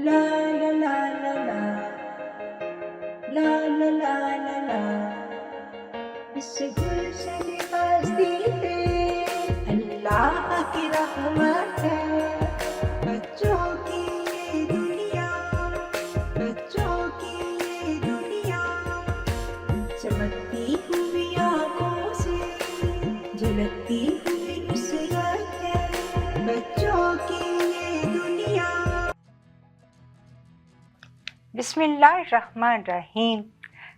La la la la la, la la la la la. इस गुलशन हस्ती पे अल्लाह की रहमत है। बच्चों की ये दुनिया, बच्चों की ये दुनिया, चमकती हुई आँखों से झलकती हुई नुसरत है। बच्चों की ये दुनिया। बिस्मिल्लाहिर्रहमानिर्रहीम।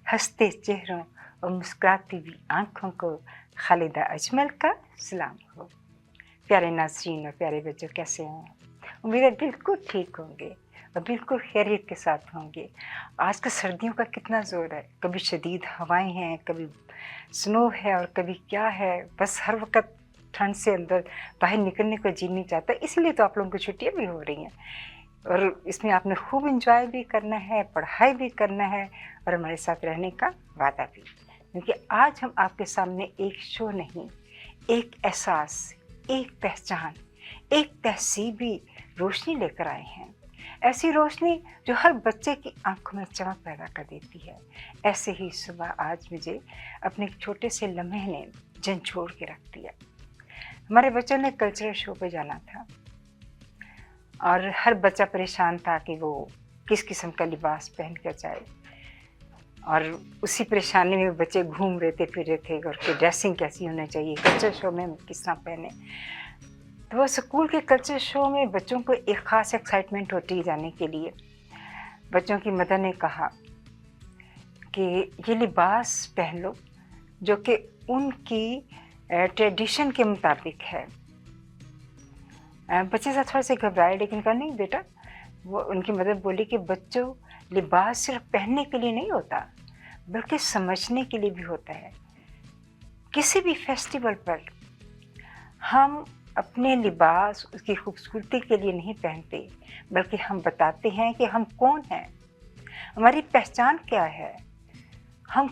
हंसते चेहरों और मुस्कुराती हुई आँखों को खालिदा अजमल का सलाम हो। प्यारे नाज़रीन और प्यारे बच्चों, कैसे हैं? उम्मीद है बिल्कुल ठीक होंगे और बिल्कुल खैरियत के साथ होंगे। आज का सर्दियों का कितना ज़ोर है, कभी शदीद हवाएं हैं, कभी स्नो है और कभी क्या है। बस हर वक्त ठंड से अंदर बाहर निकलने को जी नहीं चाहता, इसलिए तो आप लोगों को छुट्टियाँ भी हो रही हैं और इसमें आपने खूब एंजॉय भी करना है, पढ़ाई भी करना है और हमारे साथ रहने का वादा भी। क्योंकि आज हम आपके सामने एक शो नहीं, एक एहसास, एक पहचान, एक तहसीबी रोशनी लेकर आए हैं। ऐसी रोशनी जो हर बच्चे की आंखों में चमक पैदा कर देती है। ऐसे ही सुबह आज मुझे अपने एक छोटे से लम्हे ने झंझोड़ के रख दिया। हमारे बच्चों ने कल्चरल शो पे जाना था और हर बच्चा परेशान था कि वो किस किस्म का लिबास पहन कर जाए, और उसी परेशानी में बच्चे घूम रहे थे, फिर रहे थे और कि ड्रेसिंग कैसी होनी चाहिए, कल्चर शो में किस तरह पहने। तो वो स्कूल के कल्चर शो में बच्चों को एक ख़ास एक्साइटमेंट होती है जाने के लिए। बच्चों की मदर ने कहा कि ये लिबास पहन लो जो कि उनकी ट्रेडिशन के मुताबिक है। बच्चे से थोड़ा से घबराए, लेकिन कहा नहीं बेटा, वो उनकी मदर बोली कि बच्चों, लिबास सिर्फ पहनने के लिए नहीं होता बल्कि समझने के लिए भी होता है। किसी भी फेस्टिवल पर हम अपने लिबास उसकी खूबसूरती के लिए नहीं पहनते, बल्कि हम बताते हैं कि हम कौन हैं, हमारी पहचान क्या है, हम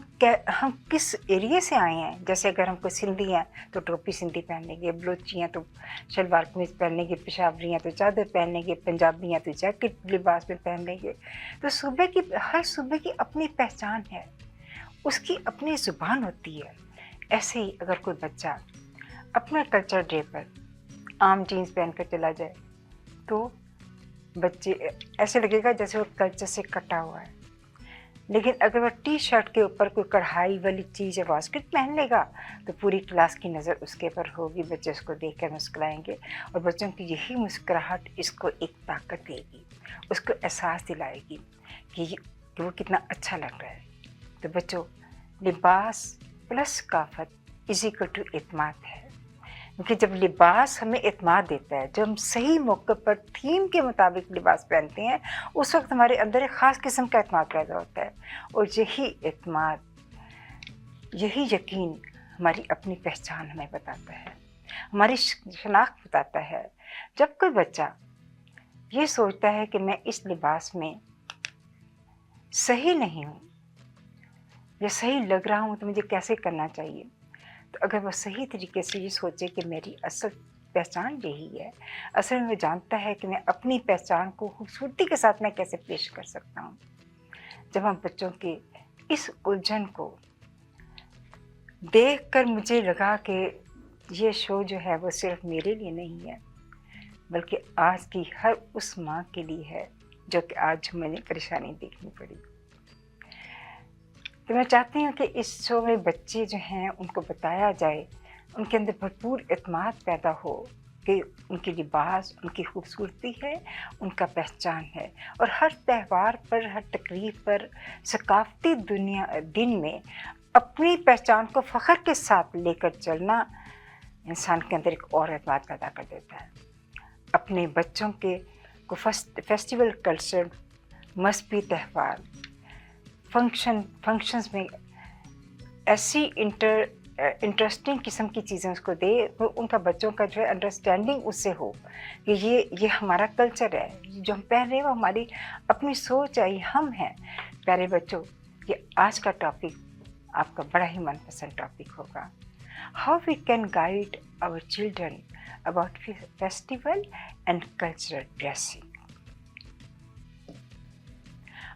किस एरिया से आए हैं। जैसे अगर हम कोई सिंधी हैं तो टोपी सिंधी पहन लेंगे, बलोची हैं तो शलवार कमीज़ पहन लेंगे, पेशावरी हैं तो चादर पहन लेंगे, पंजाबी हैं तो जैकेट लिबास में पहन लेंगे। तो हर सूबे की अपनी पहचान है, उसकी अपनी ज़ुबान होती है। ऐसे ही अगर कोई बच्चा अपने कल्चर डे पर आम जीन्स पहन कर चला जाए तो बच्चे ऐसे लगेगा जैसे वो कल्चर से कटा हुआ है। लेकिन अगर वह टी शर्ट के ऊपर कोई कढ़ाई वाली चीज़ या वास्केट पहन लेगा तो पूरी क्लास की नज़र उसके ऊपर होगी, बच्चे उसको देखकर मुस्कुराएंगे और बच्चों की यही मुस्कुराहट इसको एक ताकत देगी, उसको एहसास दिलाएगी कि वो कितना अच्छा लग रहा है। तो बच्चों, लिबास प्लस सकाफत इज इक्वल टू एतमाद है। क्योंकि जब लिबास हमें एतमाद देता है, जब हम सही मौके पर थीम के मुताबिक लिबास पहनते हैं, उस वक्त हमारे अंदर एक ख़ास किस्म का एतमाद पैदा होता है। और यही एतमाद, यही यकीन हमारी अपनी पहचान हमें बताता है, हमारी शनाख्त बताता है। जब कोई बच्चा ये सोचता है कि मैं इस लिबास में सही नहीं हूँ या सही लग रहा हूँ तो मुझे कैसे करना चाहिए, तो अगर वह सही तरीके से ये सोचे कि मेरी असल पहचान यही है, असल में वो जानता है कि मैं अपनी पहचान को खूबसूरती के साथ मैं कैसे पेश कर सकता हूँ। जब हम बच्चों के इस उलझन को देखकर मुझे लगा कि ये शो जो है वो सिर्फ मेरे लिए नहीं है, बल्कि आज की हर उस माँ के लिए है जो कि आज मैंने परेशानी देखनी पड़ी। तो मैं चाहती हूँ कि इस शो में बच्चे जो हैं उनको बताया जाए, उनके अंदर भरपूर एतमाद पैदा हो कि उनकी लिबास उनकी खूबसूरती है, उनका पहचान है। और हर त्यौहार पर, हर तकरीब पर, सकाफ़ती दिन में अपनी पहचान को फ़ख्र के साथ लेकर चलना इंसान के अंदर एक और एतमाद पैदा कर देता है। अपने बच्चों के को फेस्टिवल कल्चर, मज़हबी त्यौहार, फंक्शंस में ऐसी इंटरेस्टिंग किस्म की चीज़ें उसको दे, वो उनका बच्चों का जो है अंडरस्टैंडिंग उससे हो कि ये हमारा कल्चर है, जो हम पहन रहे हैं वो हमारी अपनी सोच है, ये हम हैं। प्यारे बच्चों, ये आज का टॉपिक आपका बड़ा ही मनपसंद टॉपिक होगा। How we can guide our children about festival and cultural dressing.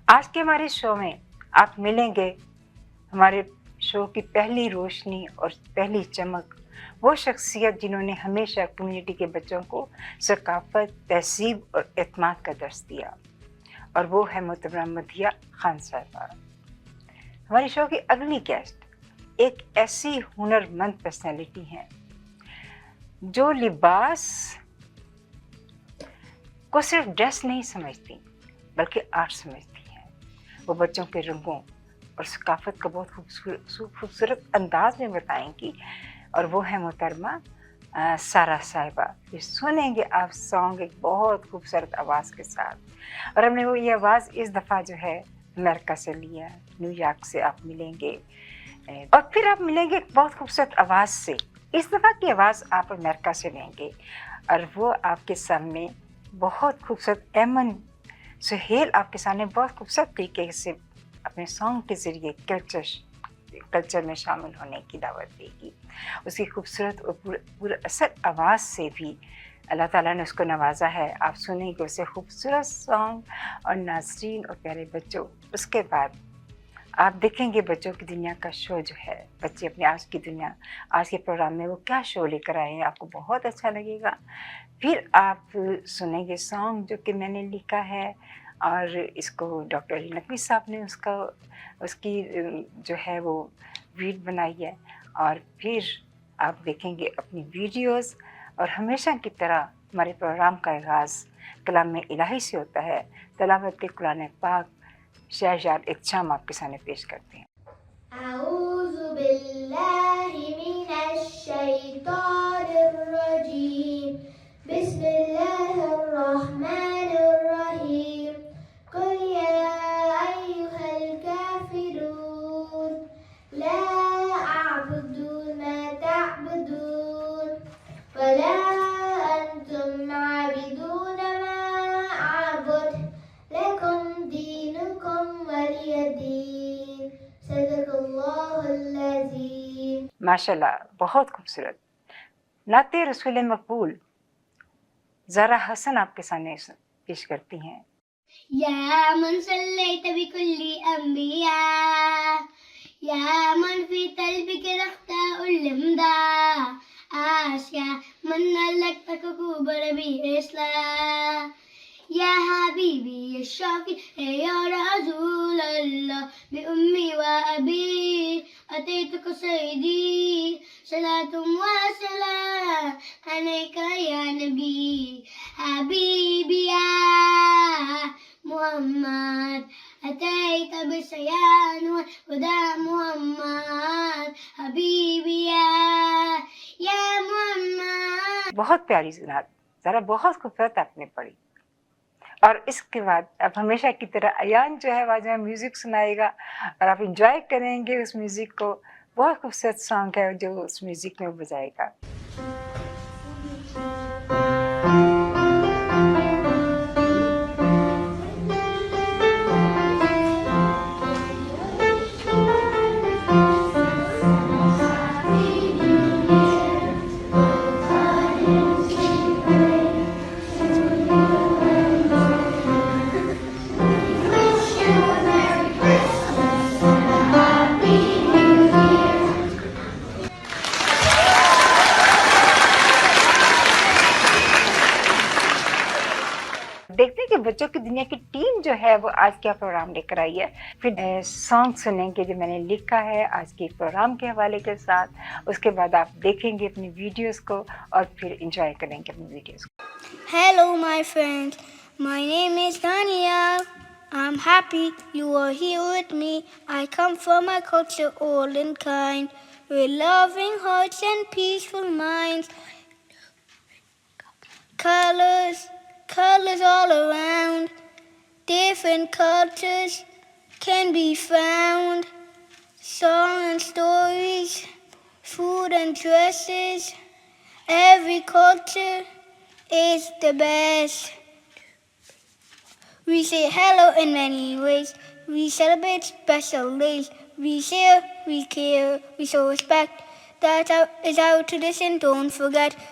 आज के हमारे शो में आप मिलेंगे हमारे शो की पहली रोशनी और पहली चमक, वो शख्सियत जिन्होंने हमेशा कम्युनिटी के बच्चों को सकाफत, तहज़ीब और एतमाद का दर्स दिया, और वो है मोहतरमा मदिया खान साहिबा। हमारी शो की अगली गेस्ट एक ऐसी हुनरमंद पर्सनैलिटी हैं जो लिबास को सिर्फ ड्रेस नहीं समझती बल्कि आर्ट समझती हैं। वो बच्चों के रंगों और सकाफत को बहुत खूबसूरत अंदाज में बताएंगी, और वो है मोहतरमा सारा साहिबा। ये सुनेंगे आप सॉन्ग एक बहुत खूबसूरत आवाज़ के साथ, और हमने वो ये आवाज़ इस दफ़ा जो है अमेरिका से लिया, न्यूयॉर्क से आप मिलेंगे, और फिर आप मिलेंगे एक बहुत खूबसूरत आवाज़ से। इस दफ़ा की आवाज़ आप अमेरिका से लेंगे, और वो आपके सामने बहुत खूबसूरत एमन सुहेल आपके सामने बहुत खूबसूरत तरीके से अपने सॉन्ग के ज़रिए कल्चर में शामिल होने की दावत देगी। उसकी खूबसूरत और पूरे असर आवाज़ से भी अल्लाह ताला ने उसको नवाजा है। आप सुनेंगे उसे खूबसूरत सॉन्ग। और नाज़रीन और प्यारे बच्चों, उसके बाद आप देखेंगे बच्चों की दुनिया का शो जो है, बच्चे अपने आज की दुनिया, आज के प्रोग्राम में वो क्या शो लेकर आए हैं, आपको बहुत अच्छा लगेगा। फिर आप सुनेंगे सॉन्ग जो कि मैंने लिखा है, और इसको डॉक्टर अली नकवी साहब ने उसकी जो है वो वीडियो बनाई है। और फिर आप देखेंगे अपनी वीडियोस, और हमेशा की तरह हमारे प्रोग्राम का आगाज़ कलाम इलाही से होता है। तिलावत कुरान पाक शहजाद इत्शाम आपके सामने पेश करते हैं। अऊज़ु बिल्लाहि मिनश शैतानिर रजीम, बिस्मिल्लाहिर रहमानिर रहीम, कुल या अय्युहल काफिरून, ला अअबुदु मा तअबुदून, वला अंतुम आबिदून मा अअबुद, लकुम दीनुकुम वलिय दीन। सदक़ल्लाहुल अज़ीम। माशाल्लाह, बहुत खूबसूरत नाते रसूल मकबूल ज़ारा हसन आपके सामने पेश करती हैं। या मन सल्लैत बिकुल्ली अंबिया, या मन फी तल्बिक रख्ताउल हमदा, आशिया मन लक कुबर बिस्ला, या हबीबी या शाफी या रसूल अल्लाह, बि उम्मी व अबी अतैतुक सैदी, सलातुम व सलाम अलैका या नबी, हबीबी या मुहम्मद, अतैत बिसयान व हुदा मुहम्मद, हबीबी या मुहम्मद। बहुत प्यारी ज़नात ज़रा, बहुत खूबसूरत आपने पढ़ी। और इसके बाद अब हमेशा की तरह अयान जो है वाजह म्यूज़िक सुनाएगा, और आप इंजॉय करेंगे उस म्यूज़िक को। बहुत खूबसूरत सॉन्ग है जो उस म्यूज़िक में बजाएगा। देखते हैं कि बच्चों की दुनिया की टीम जो है वो आज क्या प्रोग्राम लेकर आई है। फिर सॉन्ग सुनेंगे जो मैंने लिखा है आज के प्रोग्राम के हवाले के साथ। उसके बाद आप देखेंगे अपनी वीडियोस को, और फिर एंजॉय करेंगे अपनी वीडियोस को। Hello, my friends. My name is Daniel. I'm happy you are here with me. I come from a culture all in kind, with loving hearts and peaceful minds. Colors all around. Different cultures can be found. Song and stories, food and dresses. Every culture is the best. We say hello in many ways. We celebrate special days. We share, we care, we show respect. That is our tradition, don't forget.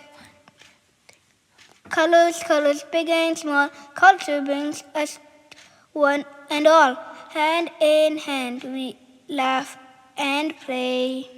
Colors, big and small. Culture brings us one and all. hand in hand we laugh and play.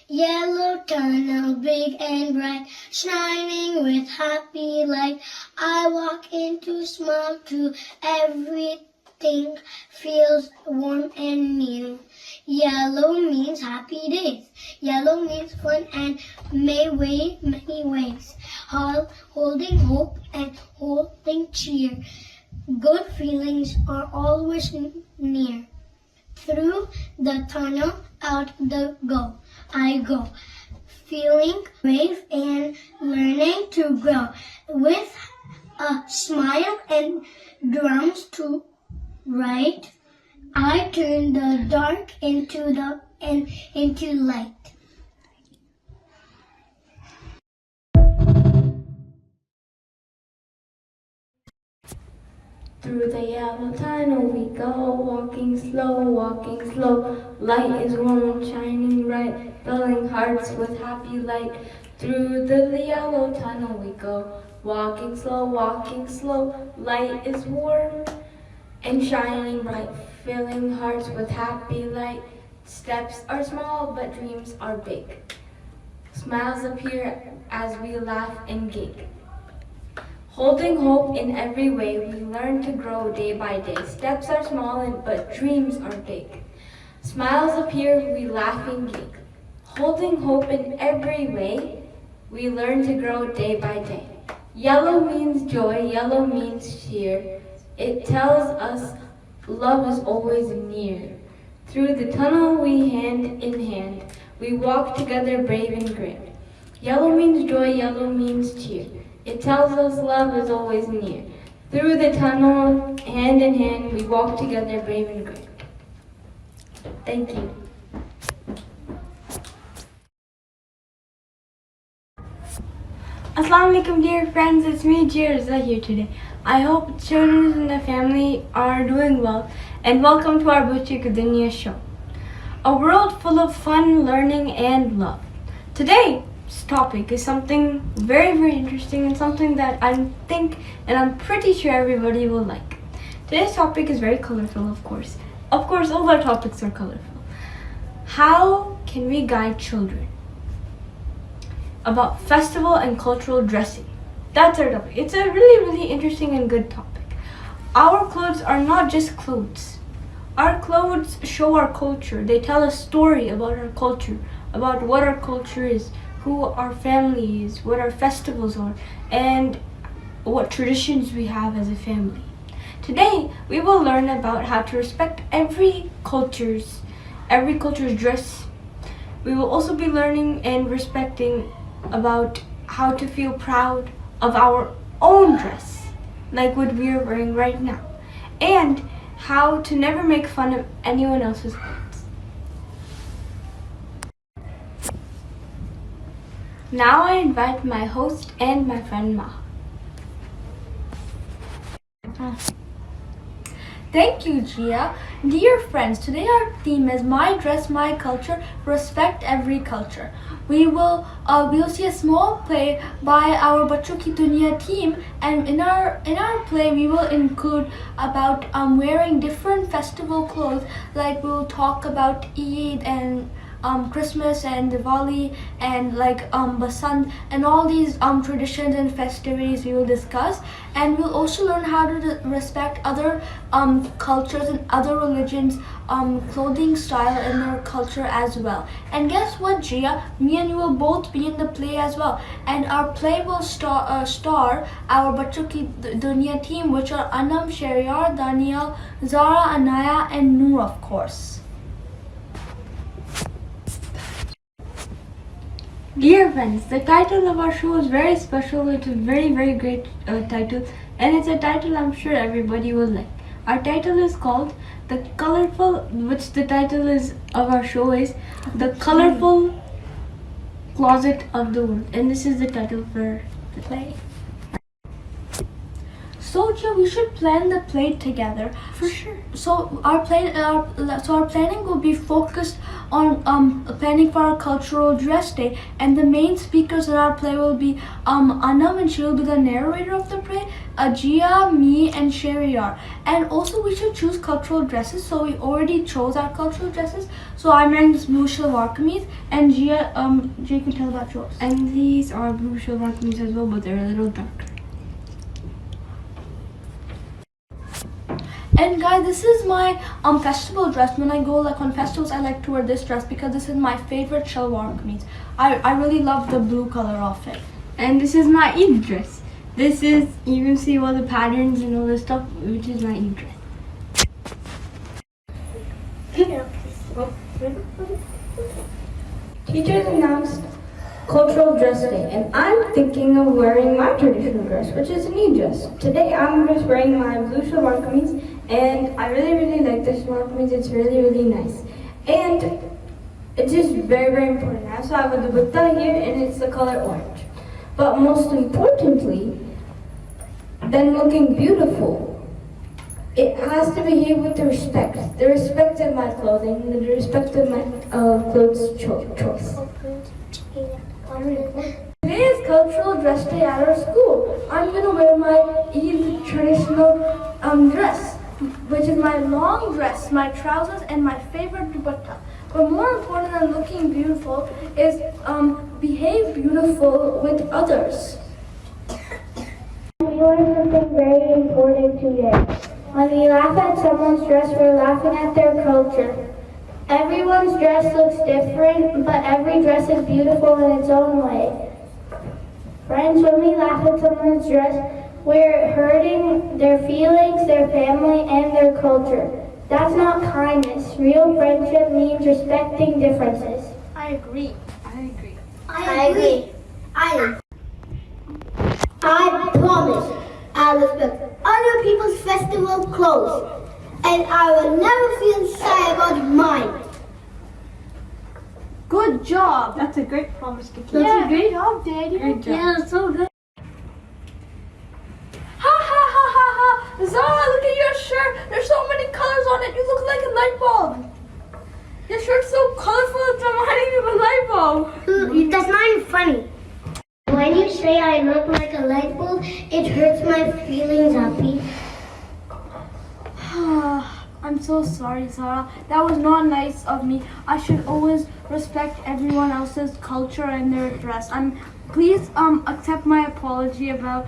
Yellow tunnel, big and bright, shining with happy light. I walk into smile too, everything feels warm and new. Yellow means happy days. Yellow means fun and may wave many ways. Holding hope and holding cheer. Good feelings are always near. Through the tunnel, out I go, feeling brave and learning to grow. With a smile and drums to write, I turn the dark into light. Through the yellow tunnel we go, walking slow. Light is warm and shining bright, filling hearts with happy light. Through the yellow tunnel we go, walking slow. Light is warm and shining bright, filling hearts with happy light. Steps are small, but dreams are big. Smiles appear as we laugh and gig. Holding hope in every way, we learn to grow day by day. Steps are small, but dreams are big. Smiles appear, we laugh and gig. Holding hope in every way, we learn to grow day by day. Yellow means joy, yellow means cheer. It tells us love is always near. Through the tunnel we hand in hand, we walk together brave and grand. Yellow means joy, yellow means cheer. It tells us love is always near. Through the tunnel, hand in hand, we walk together brave and grand. Thank you. Assalamu alaikum dear friends, it's me Jia Raza here today. I hope children in the family are doing well and welcome to our Bachcho Ki Duniya show. A world full of fun, learning and love. Today's topic is something very interesting and something that I think and I'm pretty sure everybody will like. Today's topic is very colorful, of course. Of course, all our topics are colorful. How can we guide children about festival and cultural dressing? That's our topic. It's a really interesting and good topic. Our clothes are not just clothes. Our clothes show our culture. They tell a story about our culture, about what our culture is, who our family is, what our festivals are, and what traditions we have as a family. Today, we will learn about how to respect every culture's dress. We will also be learning and respecting about how to feel proud of our own dress, like what we are wearing right now, and how to never make fun of anyone else's clothes. Now I invite my host and my friend Maha. Thank you, Jia. Dear friends, today our theme is My Dress, My Culture, Respect Every Culture. We'll see a small play by our Bachcho Ki Duniya team, and in our play we will include about wearing different festival clothes, like we'll talk about Eid and Christmas and Diwali and Basant and all these traditions and festivities we will discuss, and we'll also learn how to respect other cultures and other religions clothing style and their culture as well. And guess what, Jia? Me and you will both be in the play as well, and our play will star our Bachcho Ki Duniya team, which are Anam, Shariar, Daniel, Zara, Anaya and Noor, of course. Dear friends, the title of our show is very special. It's a very great title, and it's a title I'm sure everybody will like. Our title is called The Colorful Closet of the World, and this is the title for the play. So Gia, we should plan the play together. For sure. So our planning will be focused on planning for our cultural dress day, and the main speakers in our play will be Anam, and she will be the narrator of the play. Gia, me, and Sherry are. And also we should choose cultural dresses. So we already chose our cultural dresses. So I'm wearing this blue shalwar kameez, and Gia can tell about yours. And these are blue shalwar kameez as well, but they're a little darker. And guys, this is my festival dress. When I go like on festivals, I like to wear this dress because this is my favorite shalwar kameez. I really love the blue color of it. And this is my Eid dress. This is, you can see all the patterns and all this stuff, which is my Eid dress. Teachers announced Cultural Dress Day, and I'm thinking of wearing my traditional dress, which is an Eid dress. Today I'm just wearing my blue shalwar kameez, and I really like this shalwar kameez. It's really nice. And it's just very important. I also have a dupatta here, and it's the color orange. But most importantly, than looking beautiful, it has to behave with respect. The respect of my clothing, the respect of my clothes choice. Today is Cultural Dress Day at our school. I'm going to wear my Eid traditional dress, which is my long dress, my trousers, and my favorite dupatta. But more important than looking beautiful is behave beautiful with others. We learned something very important today. When we laugh at someone's dress, we're laughing at their culture. Everyone's dress looks different, but every dress is beautiful in its own way. Friends, when we laugh at someone's dress, we're hurting their feelings, their family, and their culture. That's not kindness. Real friendship means respecting differences. I agree. I promise I'll respect other people's festival clothes, and I will never feel shy about mine. Good job. That's a great promise to keep. That's a great job, Daddy. Great job. Yeah, so good. Ha! Zara, look at your shirt. There's so many colors on it. You look like a light bulb. Your shirt's so colorful, it's reminding me of a light bulb. That's not even funny. When you say I look like a light bulb, it hurts my feelings, Happy. I'm so sorry, Zara. That was not nice of me. I should always respect everyone else's culture and their dress. Please accept my apology about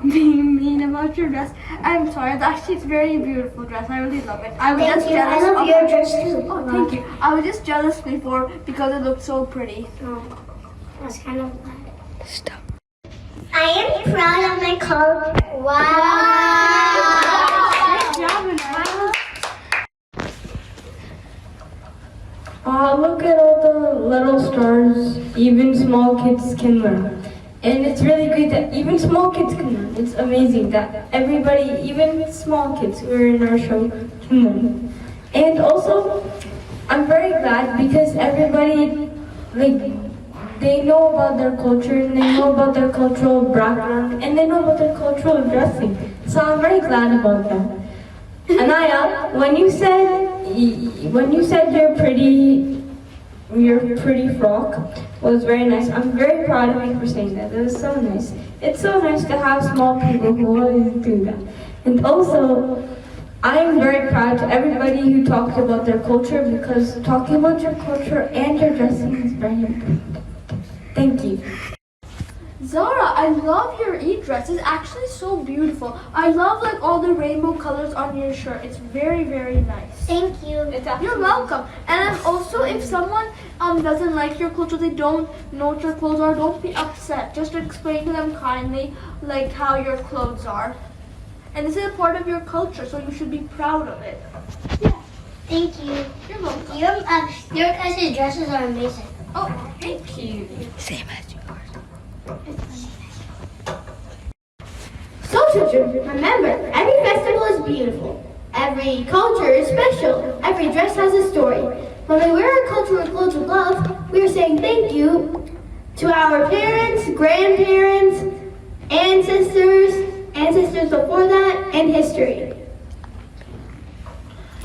being mean about your dress. I'm sorry. Actually, it's a very beautiful dress. I really love it. I was just jealous. I love your dress too. Oh, thank you. I was just jealous before because it looked so pretty. Oh, that's kind of bad. Stop. I am proud of my culture. Wow. Nice job, Anaya. Look at all the little stars even small kids can learn. And it's really great that even small kids can learn. It's amazing that everybody, even small kids who are in our show, can learn. And also, I'm very glad because everybody, they know about their culture and they know about their cultural background and they know about their cultural dressing. So I'm very glad about that. Anaya, when you said your pretty frock was very nice. I'm very proud of you for saying that. It was so nice. It's so nice to have small people who always do that. And also, I'm very proud to everybody who talked about their culture because talking about your culture and your dressing is very important. Thank you. Zara, I love your Eid dress. It's actually so beautiful. I love all the rainbow colors on your shirt. It's very, very nice. Thank you. You're welcome. And also, if someone doesn't like your culture, they don't know what your clothes are, don't be upset. Just explain to them kindly how your clothes are. And this is a part of your culture, so you should be proud of it. Yeah. Thank you. You're welcome. Your guys' dresses are amazing. Oh, thank you. Same as yours. So children, remember, every festival is beautiful. Every culture is special. Every dress has a story. When we wear our cultural clothes with love, we are saying thank you to our parents, grandparents, ancestors, ancestors before that, and history.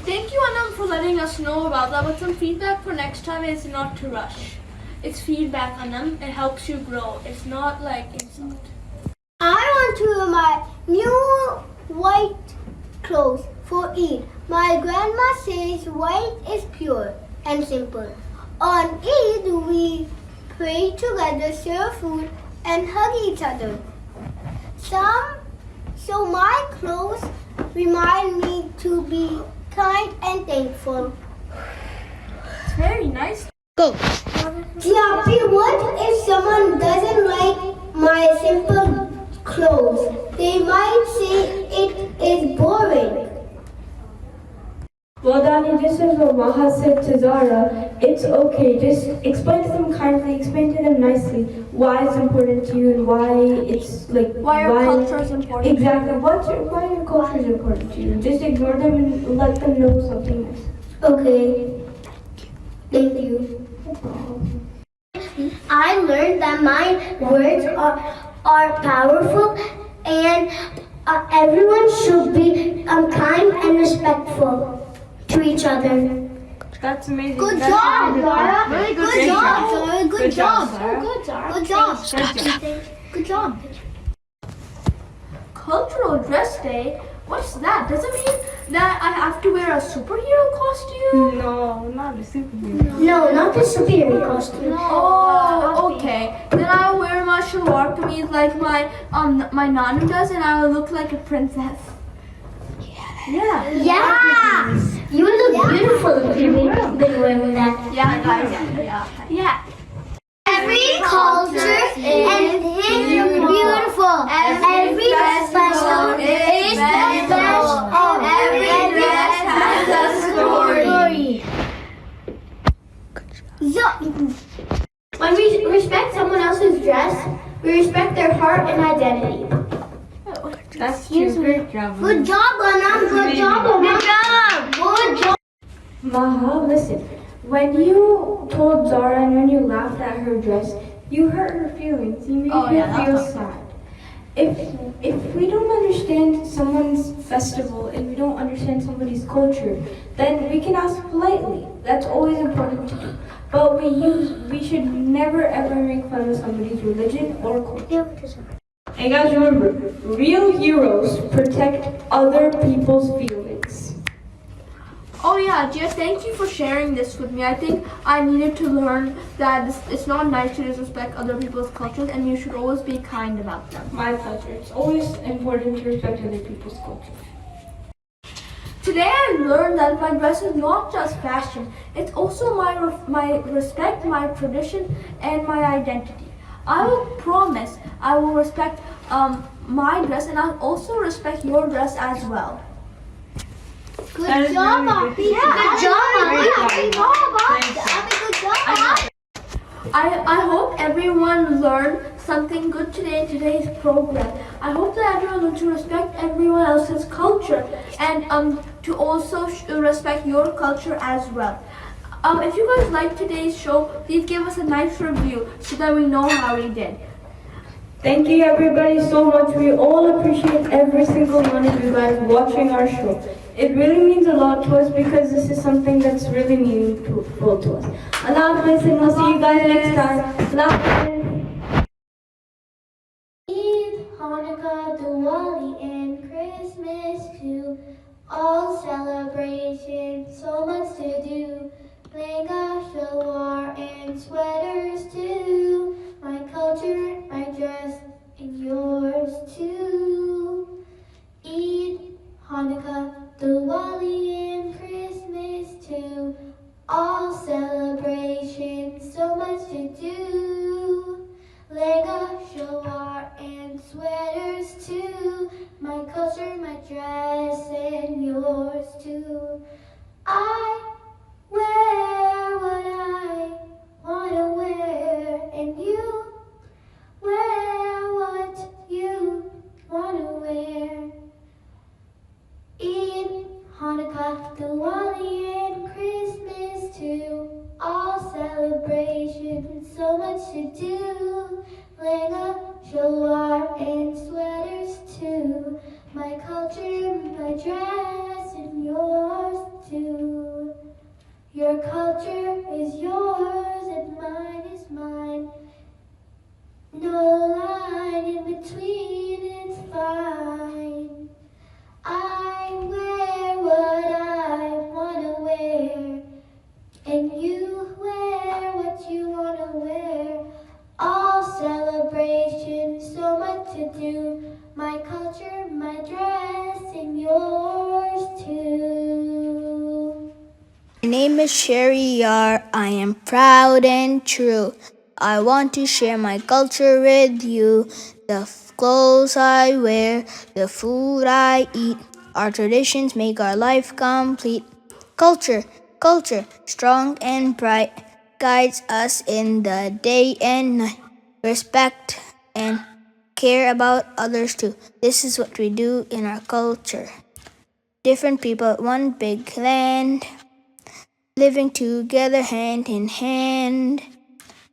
Thank you, Anam, for letting us know about that. But some feedback for next time is not to rush. It's feedback, Anam. It helps you grow. It's not like insult. I want to wear my new white clothes for Eid. My grandma says white is pure and simple. On Eid, we pray together, share food, and hug each other. So my clothes remind me to be kind and thankful. It's very nice. Jiapi, what if someone doesn't like my simple clothes? They might say it is boring. Well, Dani, just as what Maha said to Zara, it's okay. Just explain to them kindly, explain to them nicely why it's important to you and why it's like... Why your culture is important. Exactly. Why your culture is important to you. Just ignore them and let them know something nice. Okay. Thank you. I learned that my words are powerful and everyone should be kind and respectful to each other. That's amazing. Good job, Zara. Very good. Good job, Zara. Good job. Zara. Good job. Good job. Good job. Cultural dress day? What's that? Does it mean that I have to wear a superhero costume? No, not a superhero. No, not the superhero costume. Oh, okay. Then I'll wear my shalwar kameez like my nanu does, and I will look like a princess. Yeah. Yeah. You look beautiful if you've been wearing that. Yeah, guys. Yeah. Every culture is beautiful. Every special is special. Every dress has a story. When we respect someone else's dress, we respect their heart and identity. That's true. Great job. Good job, Anam. Good job, Anam. Good job. Maha, listen. When you told Zara and when you laughed at her dress, you hurt her feelings. You made her feel sad. If we don't understand someone's festival and we don't understand somebody's culture, then we can ask politely. That's always important to do. But we should never ever make fun of somebody's religion or culture. And guys, remember, real heroes protect other people's feelings. Oh yeah, Gia, thank you for sharing this with me. I think I needed to learn that it's not nice to disrespect other people's cultures and you should always be kind about them. My pleasure. It's always important to respect other people's culture. Today I learned that my dress is not just fashion. It's also my respect, my tradition, and my identity. I will promise I will respect my dress and I'll also respect your dress as well. Good job, Abby. Good job, Abby. Good job. I hope everyone learned something good today in today's program. I hope that everyone learned to respect everyone else's culture and to also respect your culture as well. If you guys liked today's show, please give us a nice review so that we know how we did. Thank you everybody so much. We all appreciate every single one of you guys watching our show. It really means a lot to us because this is something that's really meaningful to us. Allah Hafiz, and we'll see you guys next time. Allah Hafiz. Eid, Hanukkah, Diwali, and Christmas too. All celebrations, so much to do. Lehenga, shalwar, and sweaters too. My culture, my dress, and yours too. Eid, Hanukkah, Diwali, and Christmas too. All celebrations, so much to do. Lehenga, shalwar, and sweaters too. My culture, my dress, and yours too. I wear what I wanna wear, and you wear what you wanna wear. Eid, Hanukkah, Diwali, and Christmas too. All celebrations, so much to do. Lehenga, shalwar, and sweaters too. too. My culture, my dress, and yours too. Your culture is yours and mine is mine. No line in between, it's fine. I wear what I wanna wear, and you wear what you wanna wear. All celebration, so much to do. My culture, my dress, and yours too. My name is Sherry Yar. I am proud and true. I want to share my culture with you. The clothes I wear, the food I eat, our traditions make our life complete. Culture, culture, strong and bright, guides us in the day and night. Respect and care about others too. This is what we do in our culture. Different people, one big land, living together hand in hand.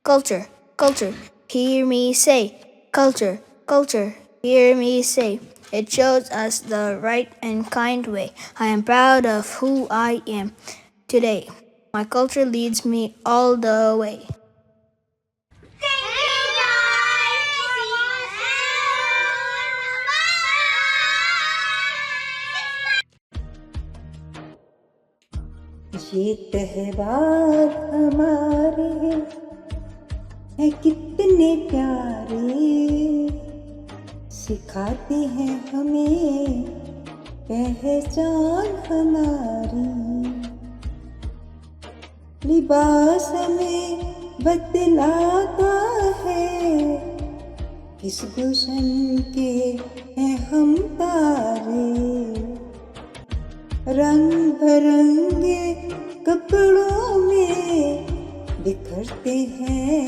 Culture, culture, hear me say. Culture, culture, hear me say. It shows us the right and kind way. I am proud of who I am today. My culture leads me all the way. یہ تہوار ہمارے ہیں کتنے پیارے، سکھاتے ہیں ہمیں پہچان ہماری. لباس ہمیں بتلاتا ہے کس گلشن کے ہیں ہم تارے. رنگ برنگے کپڑوں میں بکھرتے ہیں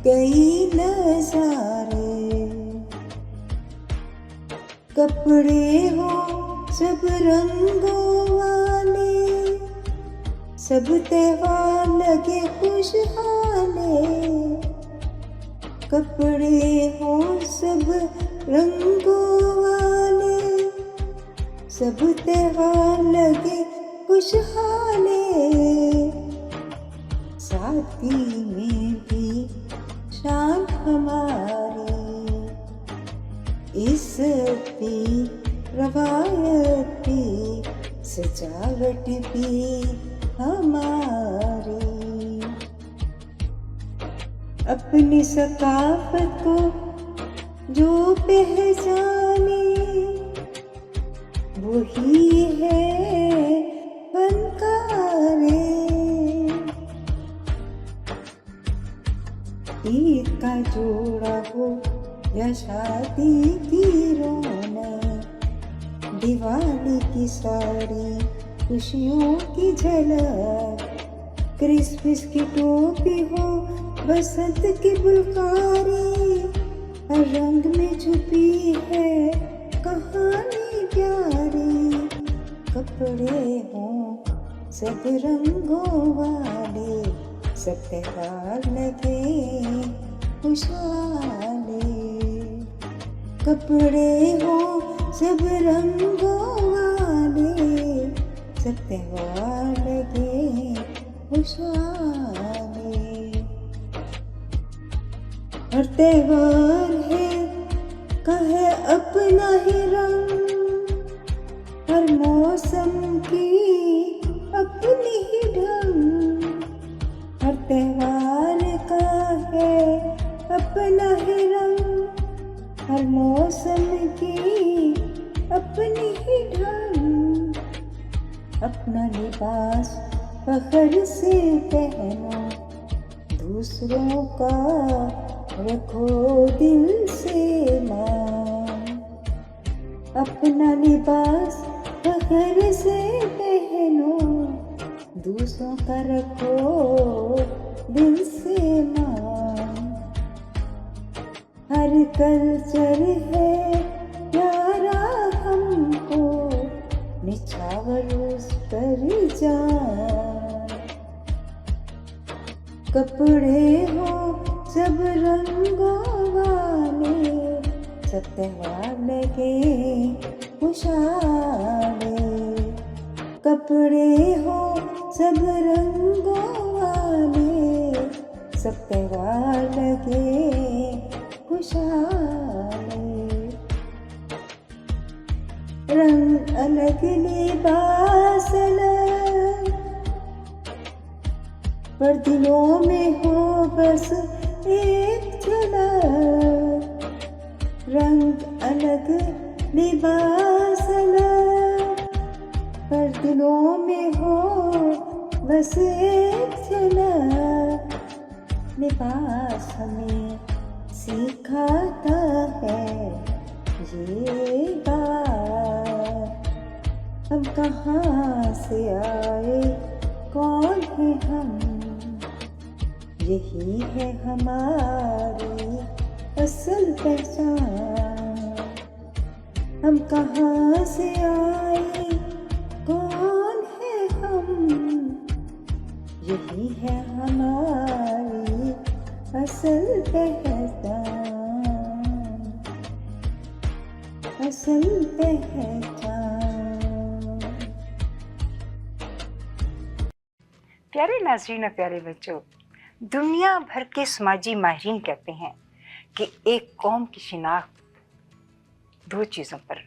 کئی نظارے. کپڑے ہوں سب رنگوں والے، سب تہوار لگے خوشحالے. کپڑے ہوں سب رنگوں والے، سب تہوار لگے خوشحالے. سادگی میں بھی شان ہماری، عزت بھی، روایت بھی، سجاوٹ بھی ہماری. اپنی ثقافت کو جو پہچانے وہی ہے فنکارے. عید کا جوڑا ہو یا شادی کی رونق، دیوالی کی ساڑی خوشیوں کی جھلک، کرسمس کی ٹوپی ہو بسنت کی بلکاری. ہر رنگ میں چھپی ہے کہانی پیاری. کپڑے ہوں سب رنگوں والے، سب تہوار لگے خوشحالے. کپڑے ہوں سب رنگوں والے، سب تہوار لگے خوشحالے. ہر تہوار ہے کا ہے اپنا ہی رنگ، ہر موسم کی اپنی ہی ڈھنگ. ہر تہوار کا ہے اپنا ہی رنگ، ہر موسم کی اپنی ہی ڈھنگ. اپنا لباس فخر سے پہنو، دوسروں کا رکھو دل سے مان. اپنا لباس فخر سے پہنو، دوسروں کا رکھو دل سے مان. ہر کلچر ہے پیارا ہم کو، نچھاور اس پر جان. کپڑے ہو سب رنگوں والے، سب सब त्योहार लगे खुशहाली, कपड़े हो सब रंगों वाले, सब त्योहार लगे खुशहाली, रंग अलग लिबास अलग, पर दिलों में हो बस एक झलक, रंग अलग लिबास अलग, पर दिलों में हो बस एक झलक, लिबास हमें सिखाता है ये बात, हम कहाँ से आए कौन है हम, यही है हमारी असल पहचान, हम कहाँ से आए कौन है हम, यही है हमारी असल पहचान, असल पहचान। प्यारे नाज़रीन और प्यारे बच्चों, दुनिया भर के समाजी माहिरीन कहते हैं कि एक कौम की शिनाख्त दो चीज़ों पर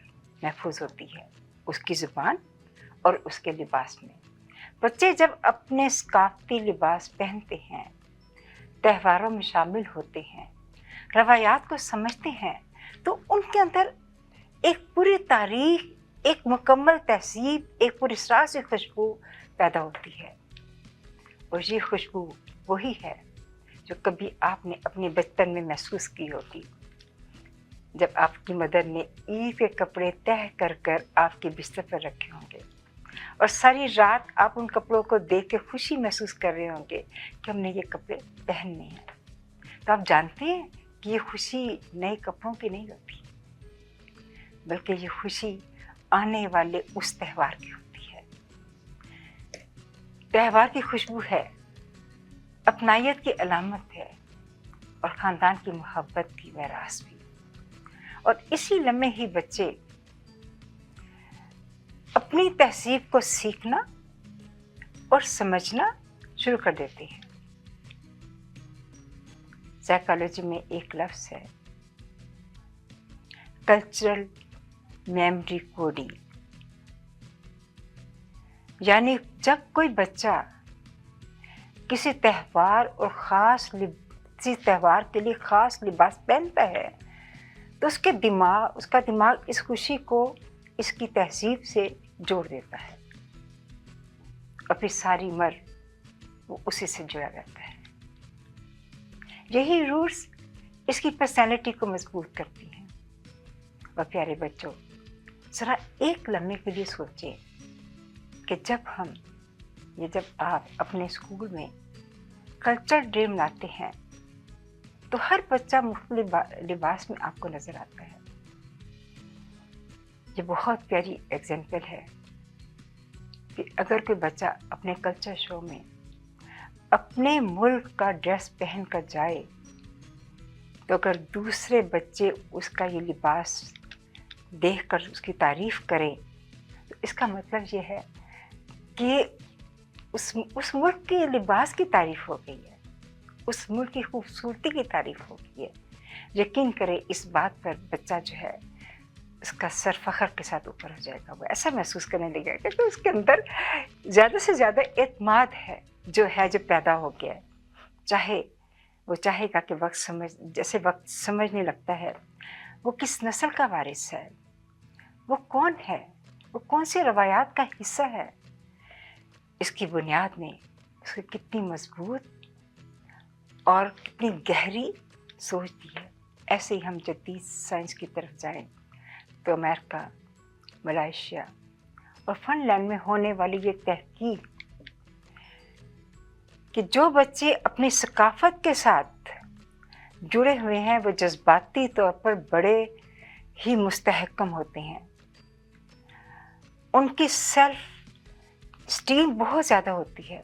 महफूज होती है, उसकी ज़ुबान और उसके लिबास में। बच्चे जब अपने सकाफ़ती लिबास पहनते हैं, त्योहारों में शामिल होते हैं, रवायात को समझते हैं, तो उनके अंदर एक पूरी तारीख, एक मुकम्मल तहजीब, एक पूरी सराह से खुशबू पैदा होती है। और ये खुशबू वही है जो कभी आपने अपने बचपन में महसूस की होगी, जब आपकी मदर ने ईद के कपड़े तह कर कर आपके बिस्तर पर रखे होंगे और सारी रात आप उन कपड़ों को देख के खुशी महसूस कर रहे होंगे कि हमने ये कपड़े पहनने हैं। तो आप जानते हैं कि ये खुशी नए कपड़ों की नहीं होती, बल्कि ये खुशी आने वाले उस त्यौहार की होती है। त्यौहार की खुशबू है, अपनायत की अलामत है और ख़ानदान की मोहब्बत की वरास भी। और इसी लम्हे ही बच्चे अपनी तहजीब को सीखना और समझना शुरू कर देते हैं। साइकोलॉजी में एक लफ्ज़ है कल्चरल मेमोरी कोडिंग, यानी जब कोई बच्चा किसी त्यौहार और किसी त्यौहार के लिए ख़ास लिबास पहनता है तो उसका दिमाग इस खुशी को इसकी तहजीब से जोड़ देता है और फिर सारी उम्र वो उसी से जुड़ा रहता है। यही रूट्स इसकी पर्सनैलिटी को मजबूत करती हैं। और प्यारे बच्चों, ज़रा एक लम्हे के लिए सोचें कि जब आप अपने स्कूल में कल्चरल डे मनाते हैं तो हर बच्चा मुख्तलिफ लिबास में आपको नज़र आता है। ये बहुत प्यारी एग्जाम्पल है कि अगर कोई बच्चा अपने कल्चर शो में अपने मुल्क का ड्रेस पहन कर जाए तो अगर दूसरे बच्चे उसका ये लिबास देखकर उसकी तारीफ़ करें तो इसका मतलब ये है कि उस मुल्क के लिबास की तारीफ़ हो गई है, उस मुल्क की खूबसूरती की तारीफ़ हो गई है। यकीन करें इस बात पर बच्चा जो है उसका सर फ़ख्र के साथ ऊपर हो जाएगा, वो ऐसा महसूस करने लगेगा क्योंकि उसके अंदर ज़्यादा से ज़्यादा एतमाद है जो पैदा हो गया है। चाहे वो चाहेगा कि वक्त समझने लगता है वो किस नस्ल का वारिस है, वो कौन है, वो कौन सी रवायात का हिस्सा है, इसकी बुनियाद में उसकी कितनी मजबूत और कितनी गहरी सोच दी है। ऐसे ही हम जदीद साइंस की तरफ जाएं तो अमेरिका, मलेशिया और फिनलैंड में होने वाली ये तहकीक कि जो बच्चे अपनी सकाफत के साथ जुड़े हुए हैं वो जज्बाती तौर पर बड़े ही मुस्तहकम होते हैं, उनकी सेल्फ स्टीम बहुत ज़्यादा होती है,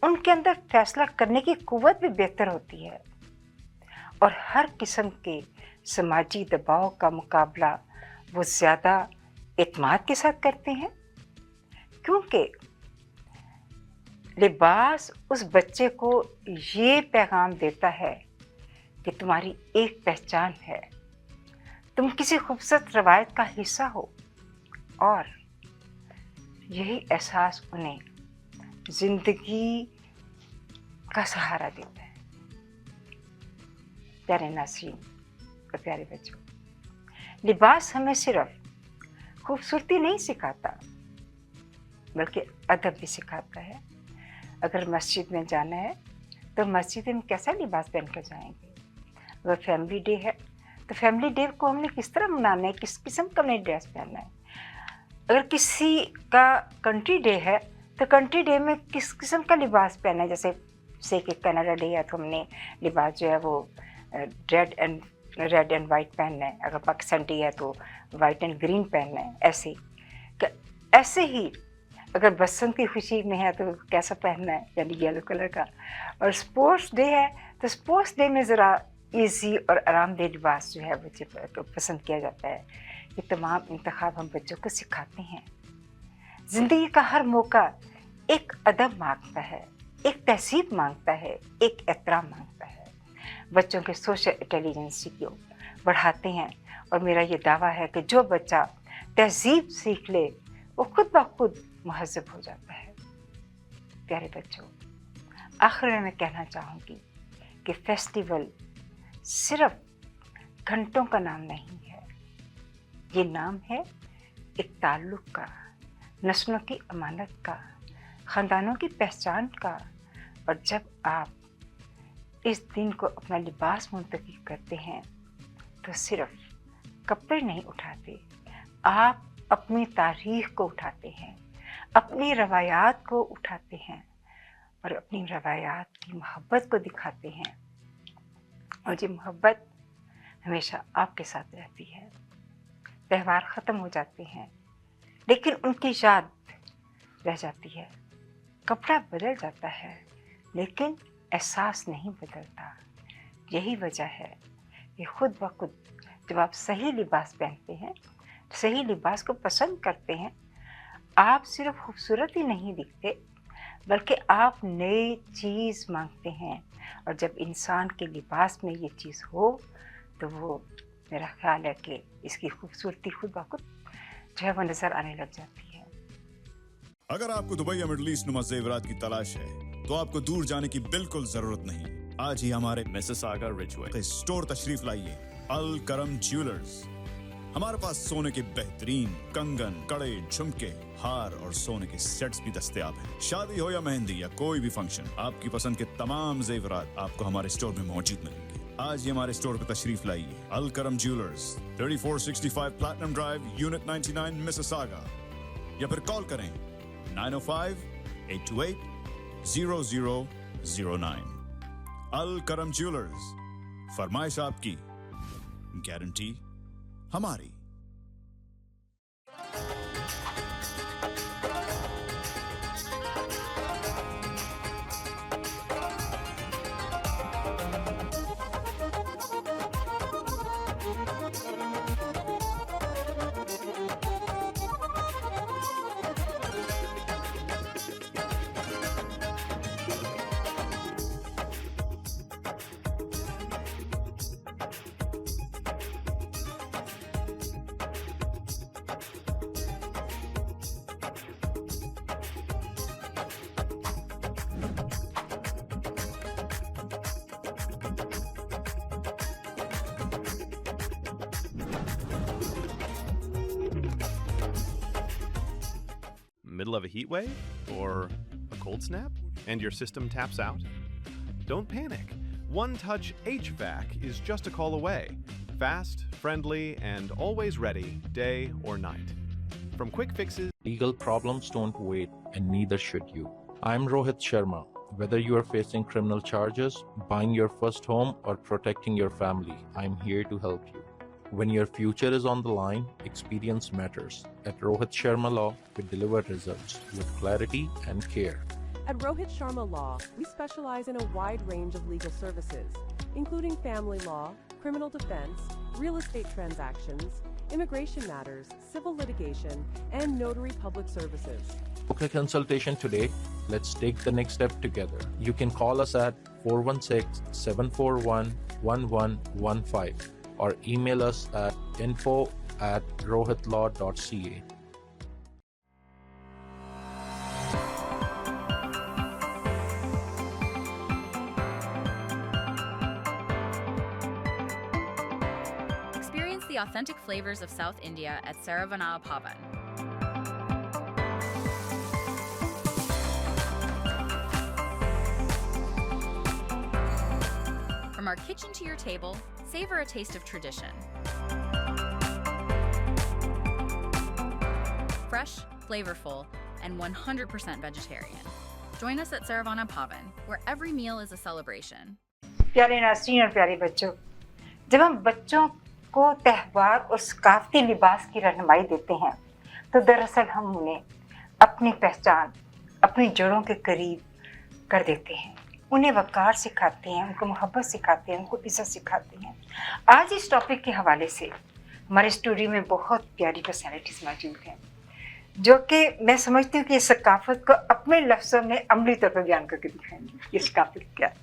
उनके अंदर फैसला करने की कुव्वत भी बेहतर होती है और हर किस्म के समाजी दबाव का मुकाबला वो ज़्यादा एतमाद के साथ करते हैं, क्योंकि लिबास उस बच्चे को ये पैगाम देता है कि तुम्हारी एक पहचान है, तुम किसी खूबसूरत रवायत का हिस्सा हो, और यही एहसास उन्हें ज़िंदगी का सहारा देता है। प्यारे नाज़रीन और प्यारे बच्चों, लिबास हमें सिर्फ खूबसूरती नहीं सिखाता बल्कि अदब भी सिखाता है। अगर मस्जिद में जाना है तो मस्जिद में कैसा लिबास पहन कर जाएंगे। अगर फैमिली डे है तो फैमिली डे को हमने किस तरह मनाना है, किस किस्म का हमने ड्रेस पहनना है। अगर किसी का कंट्री डे है तो कंट्री डे में किस किस्म का लिबास पहना है। जैसे कि कनाडा डे है तो हमने लिबास जो है वो रेड एंड वाइट पहनना है। अगर पाकिस्तान डे है तो वाइट एंड ग्रीन पहनना है। ऐसे ही अगर बसंत की खुशी में है तो कैसा पहनना है, यानी येलो कलर का। और स्पोर्ट्स डे है तो स्पोर्ट्स डे में ज़रा इजी और आरामदेह लिबास जो है बच्चे पसंद किया जाता है। ये तमाम इंतखाब हम बच्चों को सिखाते हैं। ज़िंदगी का हर मौका एक अदब मांगता है, एक तहजीब मांगता है, एक एहतराम मांगता है। बच्चों के सोशल इंटेलिजेंसी को बढ़ाते हैं, और मेरा ये दावा है कि जो बच्चा तहजीब सीख ले वो खुद ब खुद महज़ब हो जाता है। प्यारे बच्चों, आखिर में मैं कहना चाहूँगी कि फेस्टिवल सिर्फ घंटों का नाम नहीं है, ये नाम है एक ताल्लुक़ का, नस्लों की अमानत का, ख़ानदानों की पहचान का। और जब आप इस दिन को अपना लिबास मुंतखब करते हैं तो सिर्फ कपड़े नहीं उठाते, आप अपनी तारीख़ को उठाते हैं, अपनी रवायात को उठाते हैं और अपनी रवायात की मोहब्बत को दिखाते हैं। और ये मोहब्बत हमेशा आपके साथ रहती है। त्यौहार ख़त्म हो जाते हैं लेकिन उनकी याद रह जाती है। कपड़ा बदल जाता है लेकिन एहसास नहीं बदलता। यही वजह है कि खुद ब खुद जब आप सही लिबास पहनते हैं, सही लिबास को पसंद करते हैं, आप सिर्फ खूबसूरत ही नहीं दिखते बल्कि आप नई चीज़ मांगते हैं। और जब इंसान के लिबास में ये चीज़ हो तो वो, मेरा ख्याल है कि इसकी खूबसूरती खुद ब खुद जो है वो नज़र आने लग जाती है। अगर आपको दुबई या मिडल ईस्ट नुमा ज़ेवरात की तलाश है तो आपको दूर जाने की बिल्कुल जरूरत नहीं। आज ही हमारे मिसिसागा रिजवे स्टोर तशरीफ लाइए, अल करम ज्वेलर्स। हमारे पास सोने के बेहतरीन कंगन, कड़े, झुमके, हार और सोने के सेट्स भी दस्तयाब हैं। शादी हो या मेहंदी या कोई भी फंक्शन, आपकी पसंद के तमाम जेवरात आपको हमारे स्टोर में मौजूद मिलेंगे। आज ही हमारे स्टोर पर तशरीफ लाइए, अल करम jewellers, 3465 platinum drive, unit 99, Mississauga. या फिर कॉल करें 905-828-0009। अल करम ज्वेलर्स, फरमाइश आपकी, गारंटी हमारी। Middle of a heat wave or a cold snap and your system taps out? Don't panic. One Touch HVAC is just a call away. Fast, friendly, and always ready, day or night. From quick fixes. Legal problems don't wait, and neither should you. I'm Rohit Sharma. Whether you are facing criminal charges, buying your first home, or protecting your family, I'm here to help you. When your future is on the line, experience matters. At Rohit Sharma Law, we deliver results with clarity and care. At Rohit Sharma Law, we specialize in a wide range of legal services, including family law, criminal defense, real estate transactions, immigration matters, civil litigation, and notary public services. Book a consultation today. Let's take the next step together. You can call us at 416-741-1115 or email us at info@rohitlaw.ca. Experience the authentic flavors of South India at Saravana Bhavan. From our kitchen to your table, savor a taste of tradition. Fresh, flavorful, and 100% vegetarian. Join us at Saravana Bhavan, where every meal is a celebration. प्यारे नाज़रीन और प्यारे बच्चों, जब हम बच्चों को त्यौहार और सकाफती लिबास की रहनुमाई देते हैं तो दरअसल हम उन्हें अपनी पहचान, अपनी जड़ों के करीब कर देते हैं, उन्हें वक़ार सिखाते हैं, उनको मोहब्बत सिखाते हैं, उनको इज़्ज़त सिखाते हैं। आज इस टॉपिक के हवाले से हमारे स्टूडियो में बहुत प्यारी पर्सनैलिटीज़ मौजूद हैं जो कि मैं समझती हूँ कि इस सकाफत को अपने लफ्ज़ों में अमली तौर पर बयान करके दिखाएंगे ये सकाफत क्या है।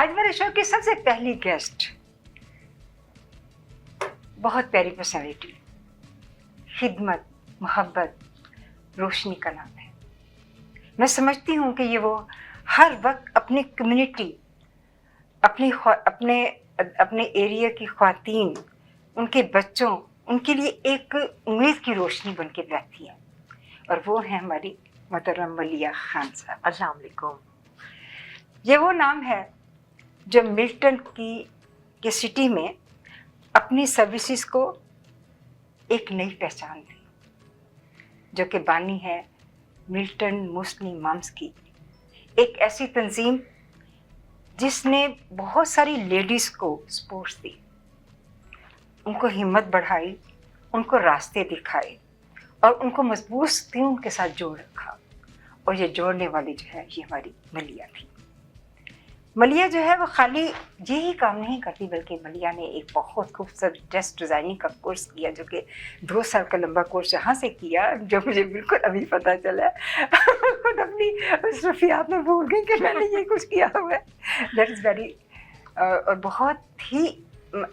आज मेरे शो की सबसे पहली गेस्ट बहुत प्यारी पर्सनैलिटी, खिदमत, मोहब्बत, रोशनी का नाम है। मैं समझती हूँ कि ये वो हर वक्त अपनी कम्युनिटी, अपने एरिया की ख़वातीन, उनके बच्चों, उनके लिए एक उम्मीद की रोशनी बन के रहती हैं और वो हैं हमारी मोहतरम मलिया खान साहब। अस्सलाम वालेकुम। ये वो नाम है जो मिल्टन के सिटी में अपनी सर्विसेज को एक नई पहचान दी, जो कि बानी है मिल्टन मुस्लिम मम्स की, एक ऐसी तंजीम जिसने बहुत सारी लेडीज़ को सपोर्ट्स दी, उनको हिम्मत बढ़ाई, उनको रास्ते दिखाए और उनको मजबूत टीम के साथ जोड़ रखा। और ये जोड़ने वाली जो है ये हमारी मलिया थी। मलिया जो है वो खाली यही काम नहीं करती बल्कि मलिया ने एक बहुत खूबसूरत ड्रेस डिज़ाइनिंग का कोर्स किया जो कि 2 साल का लंबा कोर्स यहाँ से किया, जो मुझे बिल्कुल अभी पता चला। खुद अपनी सूफियात में भूल गई कि मैंने ये कुछ किया हुआ है। दैट इज़ वेरी और बहुत ही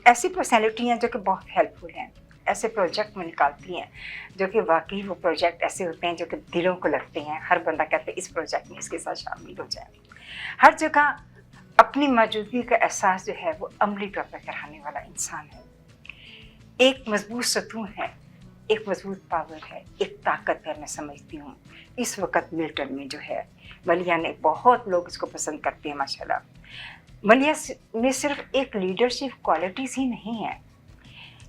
ऐसी पर्सनैलिटी हैं जो कि बहुत हेल्पफुल हैं, ऐसे प्रोजेक्ट में निकालती हैं जो कि वाकई वो प्रोजेक्ट ऐसे होते हैं जो कि दिलों को लगते हैं। हर बंदा कहता है इस प्रोजेक्ट में इसके साथ शामिल हो जाए। हर जगह अपनी मौजूदगी का एहसास जो है वो अमली तौर पर कराने वाला इंसान है। एक मजबूत सतून है, एक मजबूत पावर है, एक ताकत है। मैं समझती हूँ इस वक्त मिल्टन में जो है मलिया ने, बहुत लोग इसको पसंद करते हैं माशाल्लाह। मलिया में सिर्फ एक लीडरशिप क्वालिटीज़ ही नहीं है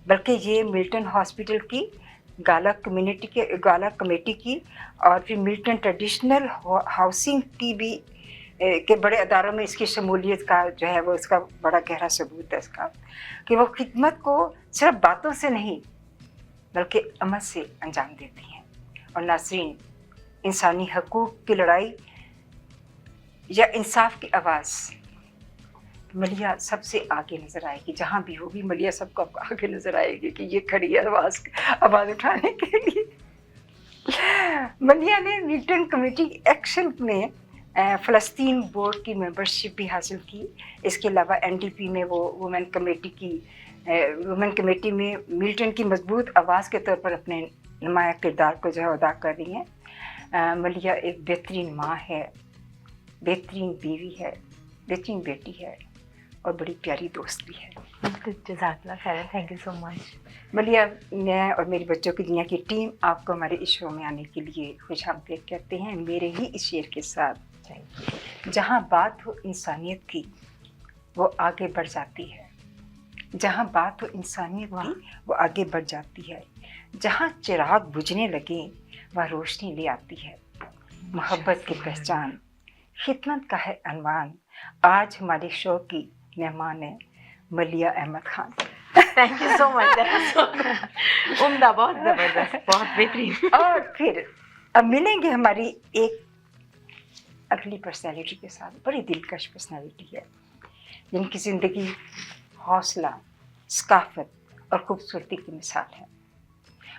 बल्कि ये मिल्टन हॉस्पिटल की गाला कमेटी की और फिर मिल्टन ट्रेडिशनल हाउसिंग की भी के बड़े अदारों में इसकी शमूलियत का जो है वो इसका बड़ा गहरा सबूत है इसका कि वो खिदमत को सिर्फ बातों से नहीं बल्कि अमल से अंजाम देती हैं। और नाज़रीन, इंसानी हकूक़ की लड़ाई या इंसाफ की आवाज़ मलिया सबसे आगे नज़र आएगी। जहाँ भी होगी मलिया सबको आगे नज़र आएगी कि ये खड़ी है आवाज़ उठाने के लिए। मलिया ने मिल्टन कमेटी एक्शन में फ़लस्तीन बोर्ड की मेंबरशिप भी हासिल की। इसके अलावा एनडीपी में वो वुमेन कमेटी में मिल्टन की मजबूत आवाज़ के तौर पर अपने नुमाया किरदार को जो है अदा कर रही हैं। मलिया एक बेहतरीन माँ है, बेहतरीन बीवी है, बेहतरीन बेटी है और बड़ी प्यारी दोस्त भी है। जज़ाकल्लाह खैर, थैंक यू सो मच। मलिया, मैं और मेरी बच्चों की दुनिया की टीम आपको हमारे इस शो में आने के लिए खुशामदीद कहते हैं मेरे ही इस शेर के साथ। जहाँ बात हो इंसानियत की वो आगे बढ़ जाती है, जहाँ बात हो इंसानियत की वो आगे बढ़ जाती है, जहाँ चिराग बुझने लगे वह रोशनी ले आती है। मोहब्बत की पहचान, खिदमत का है अनवान। आज हमारे शो की मेहमान है Maliha Ahmed Khan. Thank you so much. उम्दा, बहुत ज़बरदस्त, बहुत बेहतरीन। और फिर अब मिलेंगे हमारी एक अगली पर्सनैलिटी के साथ। बड़ी दिलकश पर्सनैलिटी है जिनकी ज़िंदगी हौसला, सकाफत और खूबसूरती की मिसाल है,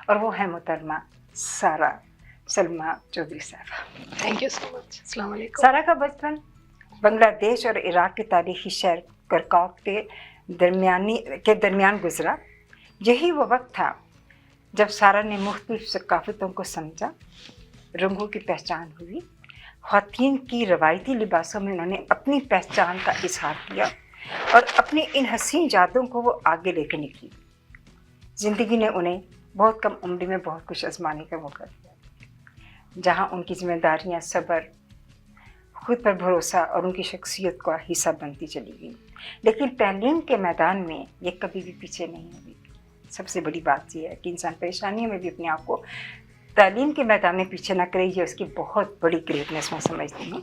और वो है मोहतरमा सारा सलमा चौधरी साहबा। Thank you so much. अस्सलाम वालेकुम। सारा का बचपन बांग्लादेश और इराक के तारीखी शहर करकौक के दरमियान गुजरा। यही वो वक्त था जब सारा ने मुख्तलिफ सकाफतों को समझा, रंगों की पहचान हुई। ख़वातीन की रवायती लिबासों में उन्होंने अपनी पहचान का इजहार किया और अपनी इन हसीन यादों को वो आगे लेकर निकली। ज़िंदगी ने उन्हें बहुत कम उम्र में बहुत कुछ आजमाने का मौका दिया, जहाँ उनकी जिम्मेदारियाँ, सब्र, खुद पर भरोसा और उनकी शख्सियत का हिस्सा बनती चली गई। लेकिन तालीम के मैदान में ये कभी भी पीछे नहीं हुई। सबसे बड़ी बात यह है कि इंसान परेशानियों में भी अपने आप को तालीम के मैदान में पीछे ना करे, ये उसकी बहुत बड़ी ग्रेटनेस मैं समझती हूँ।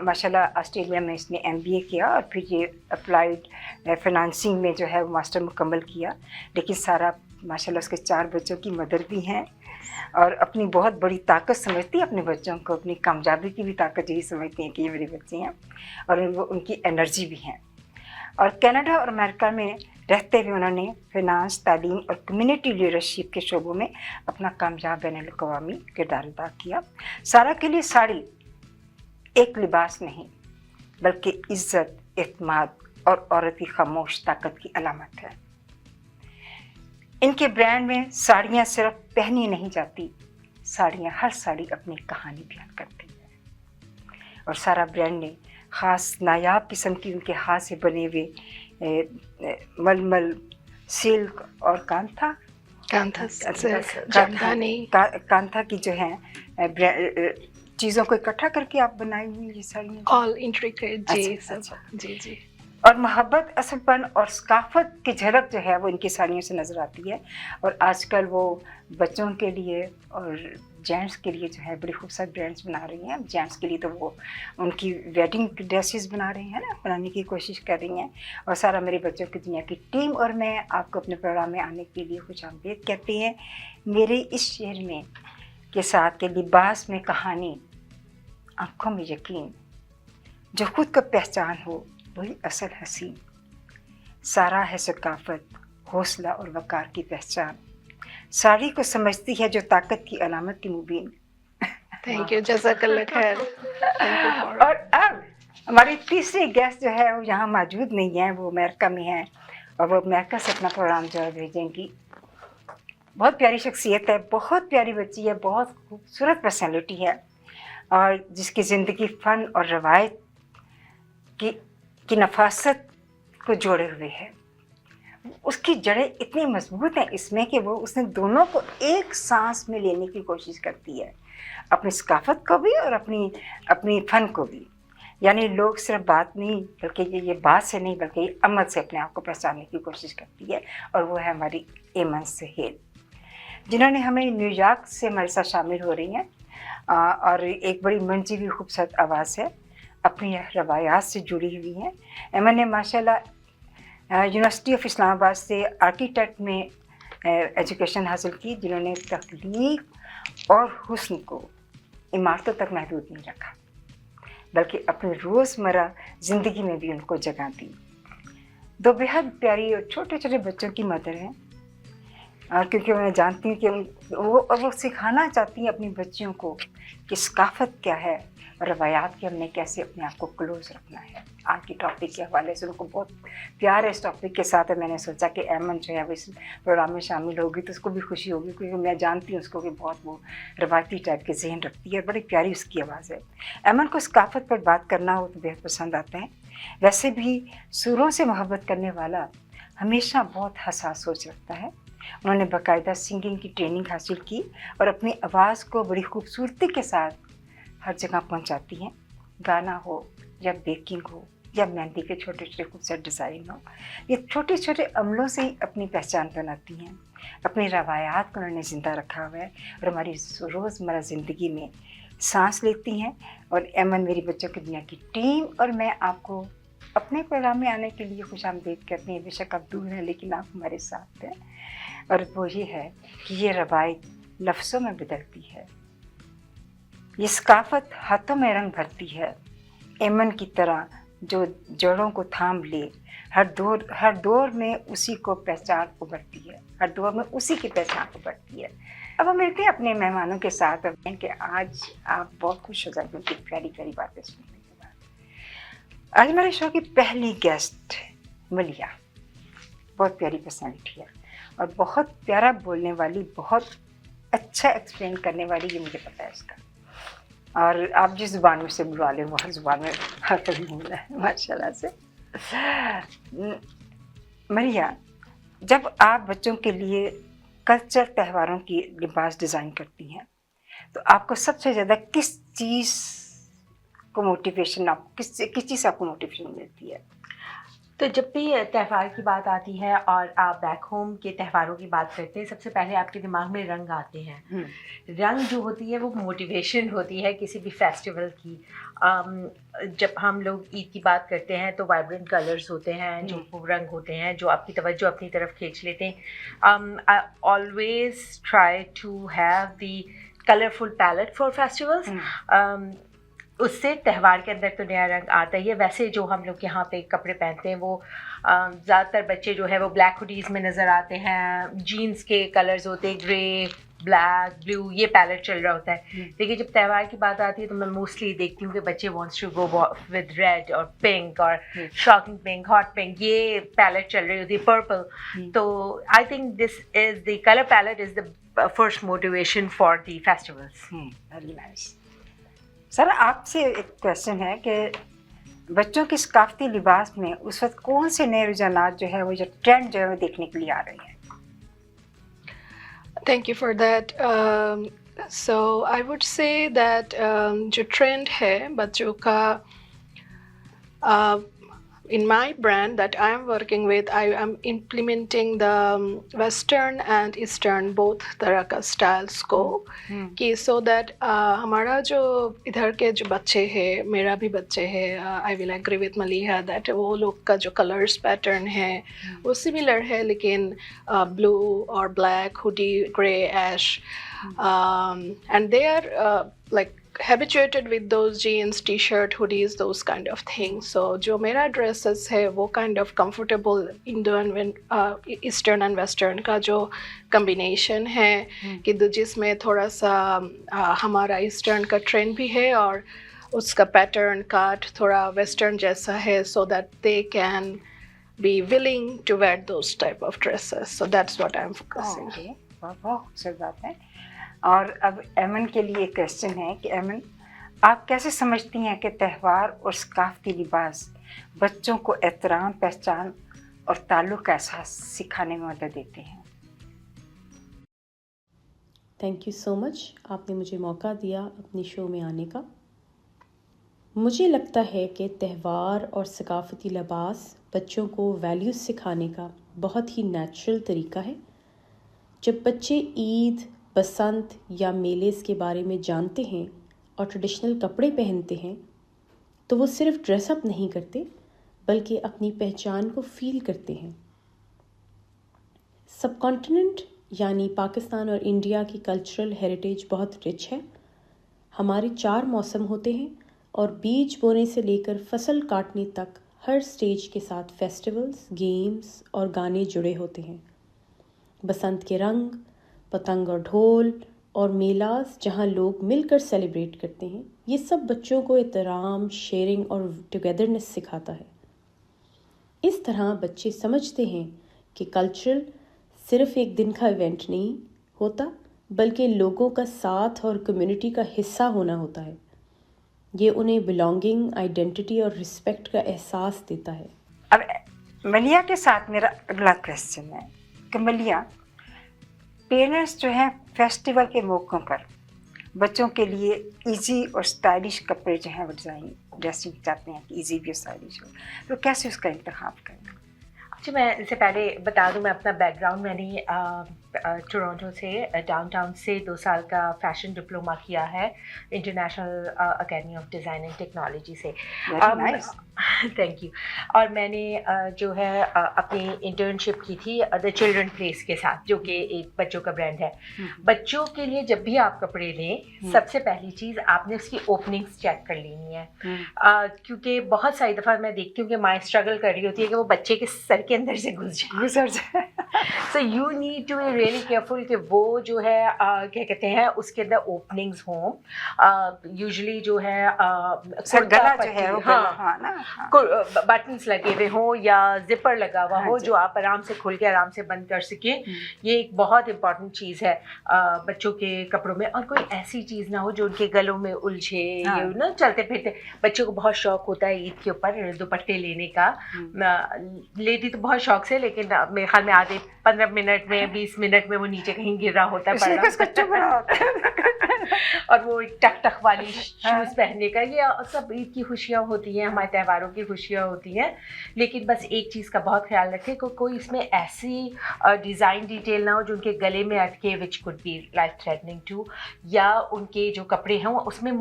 माशाल्लाह ऑस्ट्रेलिया में इसने MBA किया और फिर ये अप्लाइड फाइनेंसिंग में जो है वो मास्टर मुकम्मल किया। लेकिन सारा माशाल्लाह उसके 4 बच्चों की मदर भी हैं और अपनी बहुत बड़ी ताकत समझती है अपने बच्चों को, अपनी कामयाबी की भी ताकत यही समझती हैं कि ये मेरे बच्चे हैं, और वो उनकी एनर्जी भी हैं। और कनाडा और अमेरिका में रहते हुए उन्होंने फाइनेंस, तालीम और कम्युनिटी लीडरशिप के शोबों में अपना कामयाब बैनुल-अक़वामी किरदार अदा किया। सारा के लिए साड़ी एक लिबास नहीं बल्कि इज़्ज़त, एतमाद और औरत की खामोश ताकत की अलामत है। इनके ब्रांड में साड़ियाँ सिर्फ पहनी नहीं जाती, साड़ियाँ, हर साड़ी अपनी कहानी बयान करती है। और सारा ब्रांड ने ख़ास नायाब किस्म की उनके हाथ से बने हुए मलमल, सिल्क और कांथा की जो है चीज़ों को इकट्ठा करके आप बनाई हुई ये साड़ियाँ, ऑल इंट्रिकेट। जी सब। जी जी। और मोहब्बत, असलपन और सकाफत की झलक जो है वो इनकी साड़ियों से नज़र आती है। और आजकल वो बच्चों के लिए और जेंट्स के लिए जो है बड़ी खूबसूरत ब्रांड्स बना रही हैं। जेंट्स के लिए तो वो उनकी वेडिंग ड्रेसेस बना रही हैं ना, बनाने की कोशिश कर रही हैं। और सारा मेरे बच्चों की दुनिया की टीम और मैं आपको अपने प्रोग्राम में आने के लिए खुशामदीद कहते हैं। मेरे इस शेर में के साथ के लिबास में कहानी, आँखों में यकीन, जो खुद का पहचान हो वही असल हसीन। सारा है सकाफत, हौसला और वकार की पहचान। साड़ी को समझती है जो ताकत की अलामत की मुबीन। थैंक यू, जज़ाकल्लाह खैर। और अब हमारी तीसरी गेस्ट जो है वो यहाँ मौजूद नहीं है, वो अमेरिका में है और वो अमेरिका से अपना प्रोग्राम जो है भेजेंगी। बहुत प्यारी शख्सियत है, बहुत प्यारी बच्ची है, बहुत खूबसूरत पर्सनैलिटी है और जिसकी ज़िंदगी फ़न और रवायत की नफासत को जोड़े हुए है। उसकी जड़ें इतनी मजबूत हैं इसमें कि वो उसने दोनों को एक सांस में लेने की कोशिश करती है, अपनी सकाफत को भी और अपनी फ़न को भी। यानी लोग सिर्फ बात नहीं बल्कि ये बात से नहीं बल्कि ये अमल से अपने आप को पहचानने की कोशिश करती है। और वो है हमारी एमन सहेल, जिन्होंने हमें न्यूयॉर्क से हमारे साथ शामिल हो रही हैं और एक बड़ी मंजी हुई खूबसूरत आवाज़ है, अपनी रवायात से जुड़ी हुई हैं। एमन ने माशाल्लाह यूनिवर्सिटी ऑफ इस्लामाबाद से आर्किटेक्ट में एजुकेशन हासिल की, जिन्होंने तख्लीक और हुस्न को इमारतों तक महदूद नहीं रखा बल्कि अपनी रोज़मर्रा ज़िंदगी में भी उनको जगह दी। 2 बेहद प्यारी और छोटे छोटे बच्चों की मदर हैं और क्योंकि मैं जानती हूँ कि वो सिखाना चाहती हैं अपनी बच्चियों को कि सकाफत क्या है और रवायात के हमने कैसे अपने आप को क्लोज रखना है। आज की टॉपिक के हवाले से उनको बहुत प्यार है इस टॉपिक के साथ, मैंने सोचा कि एमन जो है वो इस प्रोग्राम में शामिल होगी तो उसको भी खुशी होगी, क्योंकि मैं जानती हूँ उसको कि बहुत वो रवायती टाइप के जहन रखती है, बड़ी प्यारी उसकी आवाज़ है। एमन को सकाफत पर बात करना हो तो बेहद पसंद आता है। वैसे भी सुरों से मोहब्बत करने वाला हमेशा बहुत हसास सोच रखता है। उन्होंने बाकायदा सिंगिंग की ट्रेनिंग हासिल की और अपनी आवाज़ को बड़ी खूबसूरती के साथ हर जगह पहुंचाती हैं। गाना हो या बेकिंग हो या मेहंदी के छोटे छोटे खूबसूरत डिज़ाइन हो, ये छोटे छोटे अमलों से ही अपनी पहचान बनाती हैं। अपनी रवायात को उन्होंने ज़िंदा रखा हुआ है और हमारी रोज़मर्रा ज़िंदगी में सांस लेती हैं। और एमन मेरी बच्चों की दुनिया की टीम और मैं आपको अपने प्रोग्राम में आने के लिए खुशामदीद करते हैं। बेशक आप दूर हैं लेकिन आप हमारे साथ हैं, और वो ये है कि ये रवायत लफ्ज़ों में बदलती है, ये सकाफत हाथों में रंग भरती है। एमन की तरह जो जड़ों को थाम ले, हर दौर में उसी को पहचान उभरती है, हर दौर में उसी की पहचान उभरती है। अब हम मिलते हैं अपने मेहमानों के साथ कि आज आप बहुत खुश हो जाएंगे उनकी प्यारी प्यारी बातें सुनने के बाद। आज हमारे शो की पहली गेस्ट मलिया, बहुत प्यारी पर्सनैलिटी है और बहुत प्यारा बोलने वाली, बहुत अच्छा एक्सप्लेन करने वाली, ये मुझे पता है इसका। और आप जिस ज़ुबान में से बुला लें वो हर ज़ुबान में हर कभी बोला है माशाल्लाह से। मरिया, जब आप बच्चों के लिए कल्चर त्योहारों की लिबास डिज़ाइन करती हैं तो आपको सबसे ज़्यादा किस चीज़ को मोटिवेशन, आप किस चीज़ से आपको मोटिवेशन मिलती है? तो जब भी त्यौहार की बात आती है और आप बैक होम के त्योहारों की बात करते हैं, सबसे पहले आपके दिमाग में रंग आते हैं। रंग जो होती है वो मोटिवेशन होती है किसी भी फेस्टिवल की। जब हम लोग ईद की बात करते हैं तो वाइब्रेंट कलर्स होते हैं, जो वो रंग होते हैं जो आपकी तवज्जो अपनी तरफ खींच लेते हैं। I always try to have the colourful palette for festivals. उससे त्यौहार के अंदर तो नया रंग आता ही है। वैसे जो हम लोग यहाँ पे कपड़े पहनते हैं वो ज़्यादातर बच्चे जो है वो ब्लैक हुडीज़ में नज़र आते हैं, जीन्स के कलर्स होते हैं, ग्रे, ब्लैक, ब्लू, ये पैलेट चल रहा होता है। लेकिन जब त्यौहार की बात आती है तो मैं मोस्टली देखती हूँ कि बच्चे wants to go with red और पिंक और शॉकिंग पिंक, हॉट पिंक, ये पैलेट चल रही होती है, पर्पल। तो I think this is the colour palette is the first motivation for the festivals. Very nice. Sir, आपसे एक क्वेश्चन है कि बच्चों के सकाफती लिबास में उस वक्त कौन से नए रुझानात जो है वो जो ट्रेंड जो है वो देखने के लिए आ रहे हैं? Thank you for that. So I would say that जो trend है बच्चों का, in my brand that I am working with, I am implementing the Western and Eastern both तरह का styles को कि so that हमारा जो इधर के जो बच्चे हैं, मेरा भी बच्चे हैं, I will agree with Maliha that वो लोग का जो colors pattern है वो similar है, लेकिन blue or black, hoodie, grey, ash, and they are like habituated with those jeans, t-shirt, hoodies, those kind of things. So जो मेरा dresses है वो kind of comfortable Indo and Eastern and Western का जो combination है कि जिसमें थोड़ा सा हमारा Eastern का trend भी है और उसका pattern काट थोड़ा Western जैसा है, so that they can be willing to wear those type of dresses. So that's what I'm focusing. Okay, बहुत अच्छी बात है। और अब एमन के लिए क्वेश्चन है कि एमन, आप कैसे समझती हैं कि त्यौहार और सकाफती लिबास बच्चों को एहतराम, पहचान और ताल्लुक़ का एहसास सिखाने में मदद देते हैं? थैंक यू सो मच, आपने मुझे मौका दिया अपनी शो में आने का। मुझे लगता है कि त्यौहार और सकाफती लिबास बच्चों को वैल्यूज़ सिखाने का बहुत ही नेचुरल तरीका है। जब बच्चे ईद, बसंत या मेलेस के बारे में जानते हैं और ट्रेडिशनल कपड़े पहनते हैं तो वो सिर्फ ड्रेसअप नहीं करते बल्कि अपनी पहचान को फील करते हैं। सबकॉन्टिनेंट यानी पाकिस्तान और इंडिया की कल्चरल हेरिटेज बहुत रिच है। हमारे 4 मौसम होते हैं और बीज बोने से लेकर फसल काटने तक हर स्टेज के साथ फेस्टिवल्स, गेम्स और गाने जुड़े होते हैं। बसंत के रंग, पतंग और ढोल और मेलास जहां लोग मिलकर सेलिब्रेट करते हैं, ये सब बच्चों को एहतराम, शेयरिंग और टुगेदरनेस सिखाता है। इस तरह बच्चे समझते हैं कि कल्चर सिर्फ एक दिन का इवेंट नहीं होता बल्कि लोगों का साथ और कम्युनिटी का हिस्सा होना होता है। ये उन्हें बिलोंगिंग, आइडेंटिटी और रिस्पेक्ट का एहसास देता है। अब मलिया के साथ मेरा अगला क्वेश्चन है कि मलिया, पेरेंट्स जो हैं फेस्टिवल के मौक़ों पर बच्चों के लिए इजी और स्टाइलिश कपड़े जो हैं वो डिज़ाइन ड्रेसिंग चाहते हैं कि इजी भी और स्टाइलिश हो, तो कैसे उसका इंतखाब करें? अच्छा, मैं इससे पहले बता दूं, मैं अपना बैकग्राउंड, मैंने टोरंटो से डाउनटाउन से 2 साल का फैशन डिप्लोमा किया है international academy of design and technology से। Thank you. और मैंने जो है अपनी इंटर्नशिप की थी द चिल्ड्रन प्लेस के साथ, जो कि एक बच्चों का ब्रांड है। बच्चों के लिए जब भी आप कपड़े लें, सबसे पहली चीज़ आपने उसकी ओपनिंग्स चेक कर लेनी है, क्योंकि बहुत सारी दफ़ा मैं देखती हूँ कि माँ स्ट्रगल कर रही होती है कि वो बच्चे के सर के अंदर से गुजर जाए। So you need to be really careful कि वो जो है क्या कहते हैं उसके अंदर ओपनिंग्स हों। यूजुअली जो है गला जो है वो बटन्स लगे हुए हों या जिपर लगा हुआ हो, जो आप आराम से खोल के आराम से बंद कर सकें। ये एक बहुत इंपॉर्टेंट चीज़ है बच्चों के कपड़ों में। और कोई ऐसी चीज़ ना हो जो उनके गलों में उलझे, ये ना चलते फिरते। बच्चों को बहुत शौक होता है ईद के ऊपर दुपट्टे लेने का, लेती तो बहुत शौक से, लेकिन मेरे ख्याल में आधे 15 मिनट में 20 मिनट में वो नीचे कहीं गिर रहा होता है और वो टक टक वाली शूज़ पहनने का। ये सब ईद की खुशियाँ होती हैं, हमारे त्योहारों की खुशियाँ होती हैं। लेकिन बस एक चीज़ का बहुत ख्याल रखें कि कोई इसमें ऐसी डिज़ाइन डिटेल ना हो जो उनके गले में अटके, which could be life threatening too, या उनके जो कपड़े हों उसमें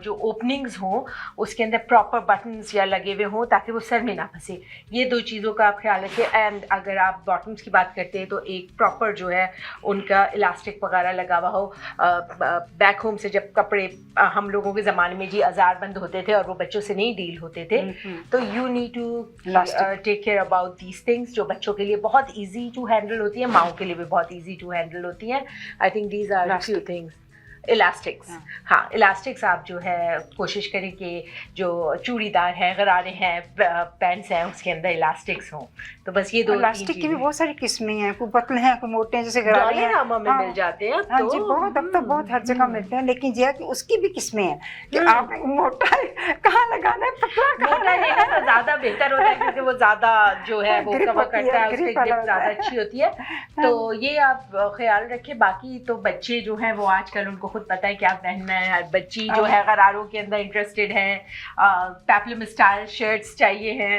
जो ओपनिंग्स हों उसके अंदर प्रॉपर बटन्स या लगे हुए हों ताकि वो सर में ना फंसे। ये 2 चीज़ों का आप ख्याल रखें। एंड अगर आप बॉटम्स की बात करते हैं तो एक प्रॉपर जो है उनका इलास्टिक वगैरह लगा हुआ हो। बैक होम से जब कपड़े हम लोगों के ज़माने में जी आज़ार बंद होते थे और वो बच्चों से नहीं डील होते थे, तो you need to take care about these things जो बच्चों के लिए बहुत ईजी टू हैंडल होती हैं, माओं के लिए भी बहुत ईजी टू हैंडल होती हैं। I think these are few things. Elastics, हाँ इलास्टिक्स आप जो है कोशिश करें कि जो चूड़ीदार हैं, गरारे हैं, पैंट्स हैं, उसके अंदर इलास्टिक्स हों। तो बस ये 2 इलास्टिक की भी बहुत सारी किस्में हैं, कोई पतले हैं कोई मोटे हैं, जैसे गरारे हैं में मिल जाते हैं। हाँ जी, बहुत अब तो बहुत हर जगह मिलते हैं। लेकिन ये है कि उसकी भी किस्में हैं कि आप मोटा कहाँ लगाना है, पतला मोटा लेना तो ज़्यादा बेहतर होता है क्योंकि वो ज़्यादा जो है वो कवर करता है, उसकी ग्रिप ज़्यादा अच्छी होती है। तो ये आप ख्याल रखें। बाकी तो बच्चे जो हैं वो आजकल उनको खुद पता है क्या पहनना है। बच्ची जो है गरारों के अंदर इंटरेस्टेड है, पेप्लम स्टाइल शर्ट्स चाहिए हैं।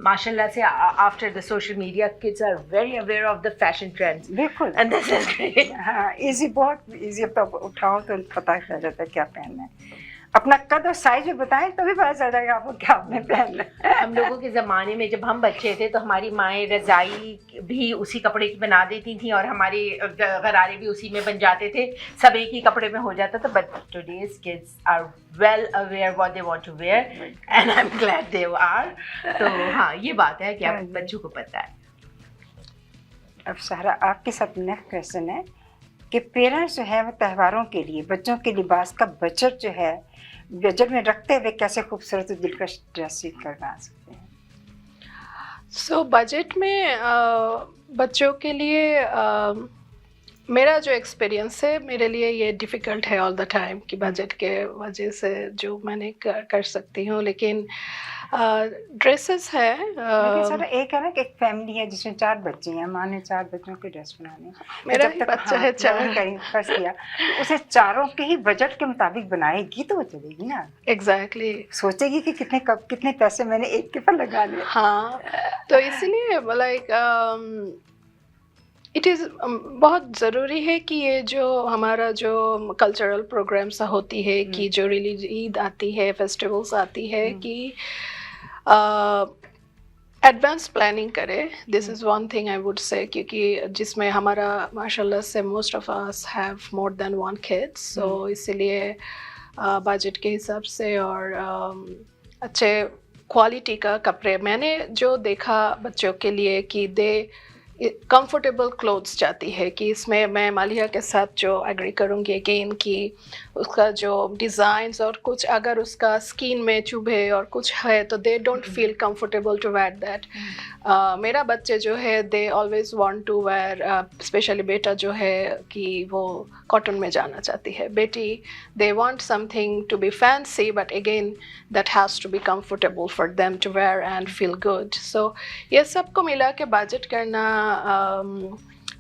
माशाल्लाह से after the social media kids are very aware of the fashion trends. बिल्कुल, एंड दिस इज ग्रेट। हाँ, इजी, बहुत इजी। अब तो उठाओ तो पता चल जाता है क्या पहनना है। अपना कद और साइज भी बताएं तभी पता चल जाएगा आपको क्या आपने पहनना है। हम लोगों के ज़माने में जब हम बच्चे थे तो हमारी माएँ रज़ाई भी उसी कपड़े की बना देती थी और हमारे गरारे भी उसी में बन जाते थे, सब एक ही कपड़े में हो जाता था। But today's kids are well aware what they want to wear and I am glad they are. तो हाँ, ये बात है कि आप बच्चों को पता है। अब सारा आपके साथ नेक्स्ट क्वेश्चन है कि पेरेंट्स जो है वो त्योहारों के लिए बच्चों के लिबास का बजट जो है बजट में रखते हुए कैसे खूबसूरत दिलकश ड्रेसिंग करवा सकते हैं? सो बजट में बच्चों के लिए मेरा जो एक्सपीरियंस है, मेरे लिए ये डिफ़िकल्ट है ऑल द टाइम कि बजट के वजह से जो मैंने कर सकती हूँ। लेकिन ड्रेसेस है। लेकिन सर एक है ना कि एक फैमिली है जिसमें 4 बच्चे हैं, माँ ने 4 बच्चों के ड्रेस बनाने, मेरा ही बच्चा है 4 फर्स्ट किया तो उसे चारों के ही बजट के मुताबिक बनाएगी तो वो चलेगी ना। एग्जैक्टली सोचेगी कि कितने पैसे मैंने एक के पर लगाने। हाँ, तो इसीलिए लाइक इट इज़ बहुत ज़रूरी है कि ये जो हमारा जो कल्चरल प्रोग्राम्स होती है कि जो ईद आती है, फेस्टिवल्स आती है, कि एडवांस प्लानिंग करें। This is one thing I would say, क्योंकि जिसमें हमारा माशाल्लाह से most of us have more than 1 kids, so इसीलिए बजट के हिसाब से और अच्छे क्वालिटी का कपड़े मैंने जो देखा बच्चों के लिए कि दे कंफर्टेबल क्लोथ्स चाहती है, कि इसमें मैं मालिया के साथ जो एग्री करूँगी अगेन कि उसका जो डिज़ाइंस और कुछ अगर उसका स्किन में चुभे और कुछ है तो they don't feel comfortable to wear that. मेरा बच्चे जो है they always want to wear, specially बेटा जो है कि वो कॉटन में जाना चाहती है, बेटी they want something to be fancy but again that has to be comfortable for them to wear and feel good. So ये सबको मिला के बजट करना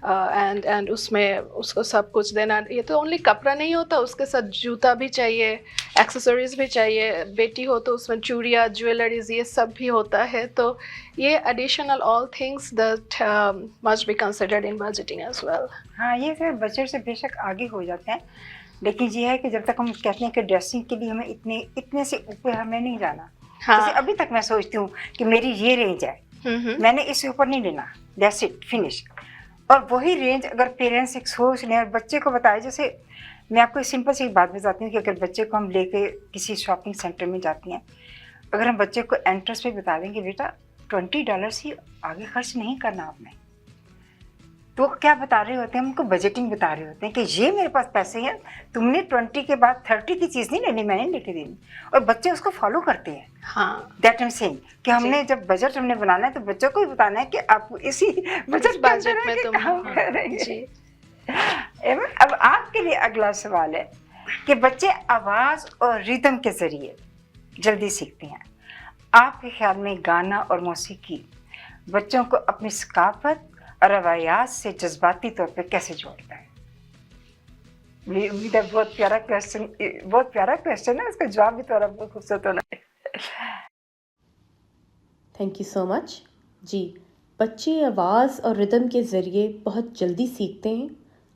اینڈ اس میں اس کو سب کچھ دینا. یہ تو اونلی کپڑا نہیں ہوتا, اس کے ساتھ جوتا بھی چاہیے, ایکسیسریز بھی چاہیے. بیٹی ہو تو اس میں چوڑیاں, جویلریز, یہ سب بھی ہوتا ہے. تو یہ additional all things that must be considered in budgeting as well. ہاں یہ پھر بجٹ سے بے شک آگے ہو جاتے ہیں, لیکن یہ ہے کہ جب تک ہم کہتے ہیں کہ ڈریسنگ کے لیے ہمیں اتنے سے اوپر ہمیں نہیں جانا. جیسے ابھی تک میں سوچتی ہوں کہ میری یہ رینج ہے, میں نے اس سے اوپر نہیں لینا, دیٹس اٹ, فنش. اور وہی رینج اگر پیرنٹس ایک سوچ لیں اور بچے کو بتائے, جیسے میں آپ کو سمپل سی بات بتاتی ہوں کہ اگر بچے کو ہم لے کے کسی شاپنگ سینٹر میں جاتی ہیں, اگر ہم بچے کو انٹرسٹ پہ بتا دیں کہ بیٹا $20 ہی آگے خرچ نہیں کرنا آپ نے, تو کیا بتا رہے ہوتے ہیں, ہم کو بجٹنگ بتا رہے ہوتے ہیں کہ یہ میرے پاس پیسے ہیں, تم نے 20 کے بعد 30 کی چیز نہیں لینی, میں نے لے کے دینی. اور بچے اس کو فالو کرتے ہیں. ہاں دیٹ ایم سیئنگ کہ ہم نے جب بجٹ ہم نے بنانا ہے تو بچوں کو بھی بتانا ہے کہ آپ اسی بجٹ میں تم کام کر رہے ہیں. اب آپ کے لیے اگلا سوال ہے کہ بچے آواز اور ریدم کے ذریعے جلدی سیکھتے ہیں. آپ کے خیال میں گانا اور موسیقی بچوں کو اپنی ثقافت اور روایات سے جذباتی طور پہ کیسے جوڑتا ہے؟ بہت پیارا کویشچن ہے, اس کا جواب بھی تھوڑا بہت خوبصورت ہونا ہے. تھینک یو سو مچ. جی, بچے آواز اور ردم کے ذریعے بہت جلدی سیکھتے ہیں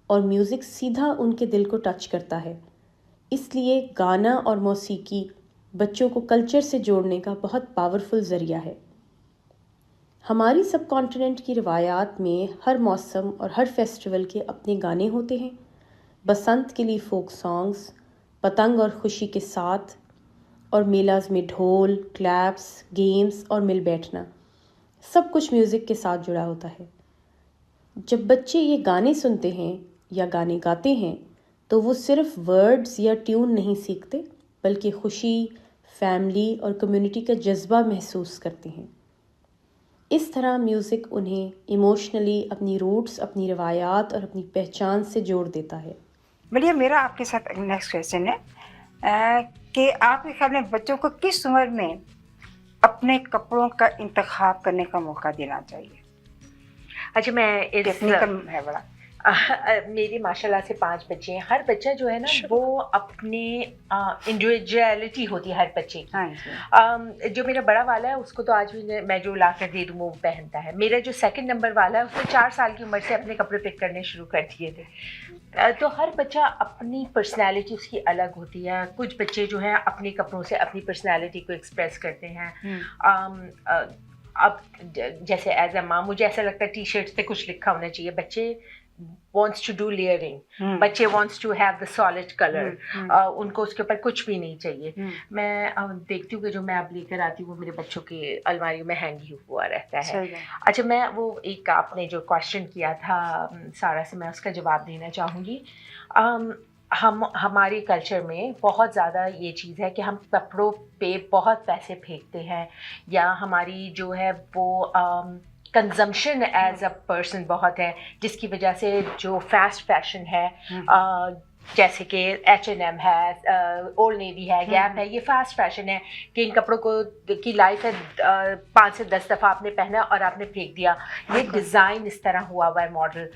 اور میوزک سیدھا ان کے دل کو ٹچ کرتا ہے. اس لیے گانا اور موسیقی بچوں کو کلچر سے جوڑنے کا بہت پاورفل ذریعہ ہے. ہماری سب کانٹیننٹ کی روایات میں ہر موسم اور ہر فیسٹیول کے اپنے گانے ہوتے ہیں. بسنت کے لیے فوک سانگز, پتنگ اور خوشی کے ساتھ, اور میلاز میں ڈھول, کلیپس, گیمز اور مل بیٹھنا, سب کچھ میوزک کے ساتھ جڑا ہوتا ہے. جب بچے یہ گانے سنتے ہیں یا گانے گاتے ہیں تو وہ صرف ورڈز یا ٹیون نہیں سیکھتے, بلکہ خوشی, فیملی اور کمیونٹی کا جذبہ محسوس کرتے ہیں. اس طرح میوزک انہیں ایموشنلی اپنی روٹس, اپنی روایات اور اپنی پہچان سے جوڑ دیتا ہے. بڑھیا. میرا آپ کے ساتھ نیکسٹ کویشچن ہے کہ آپ کے خیال میں بچوں کو کس عمر میں اپنے کپڑوں کا انتخاب کرنے کا موقع دینا چاہیے؟ اچھا, میں ٹیکنیکل ہے بڑا. میری ماشاء اللہ سے 5 بچے ہیں. ہر بچہ جو ہے نا وہ اپنی انڈیویجویلٹی ہوتی ہے ہر بچے کی. جو میرا بڑا والا ہے اس کو تو آج بھی میں جو لا کر دے دوں وہ پہنتا ہے. میرا جو 2nd نمبر والا ہے اس نے 4 سال کی عمر سے اپنے کپڑے پک کرنے شروع کر دیے تھے. تو ہر بچہ اپنی پرسنالٹی اس کی الگ ہوتی ہے. کچھ بچے جو ہیں اپنے کپڑوں سے اپنی پرسنالٹی کو ایکسپریس کرتے ہیں. اب جیسے ایز اے ماں مجھے ایسا لگتا ہے ٹی شرٹس پہ کچھ لکھا ہونا چاہیے. بچے wants to do layering, بچے wants to have the solid color, ان کو اس کے اوپر کچھ بھی نہیں چاہیے. میں دیکھتی ہوں کہ جو میں اب لے کر آتی ہوں وہ میرے بچوں کی الماریوں میں ہینگ ہوا رہتا ہے. اچھا, میں وہ ایک آپ نے جو کوشچن کیا تھا سارا سے, میں اس کا جواب دینا چاہوں گی. ہماری کلچر میں بہت زیادہ یہ چیز ہے کہ ہم کپڑوں پہ بہت پیسے پھینکتے ہیں, یا ہماری جو ہے وہ کنزمپشن ایز اے پرسن بہت ہے, جس کی وجہ سے جو فاسٹ فیشن ہے جیسے کہ H&M ہے, اولڈ نیوی ہے, گیپ ہے, یہ فاسٹ فیشن ہے کہ ان کپڑوں کو کی لائف ہے 5 سے 10 دفعہ آپ نے پہنا اور آپ نے پھینک دیا. یہ ڈیزائن اس طرح ہوا ہے ماڈل.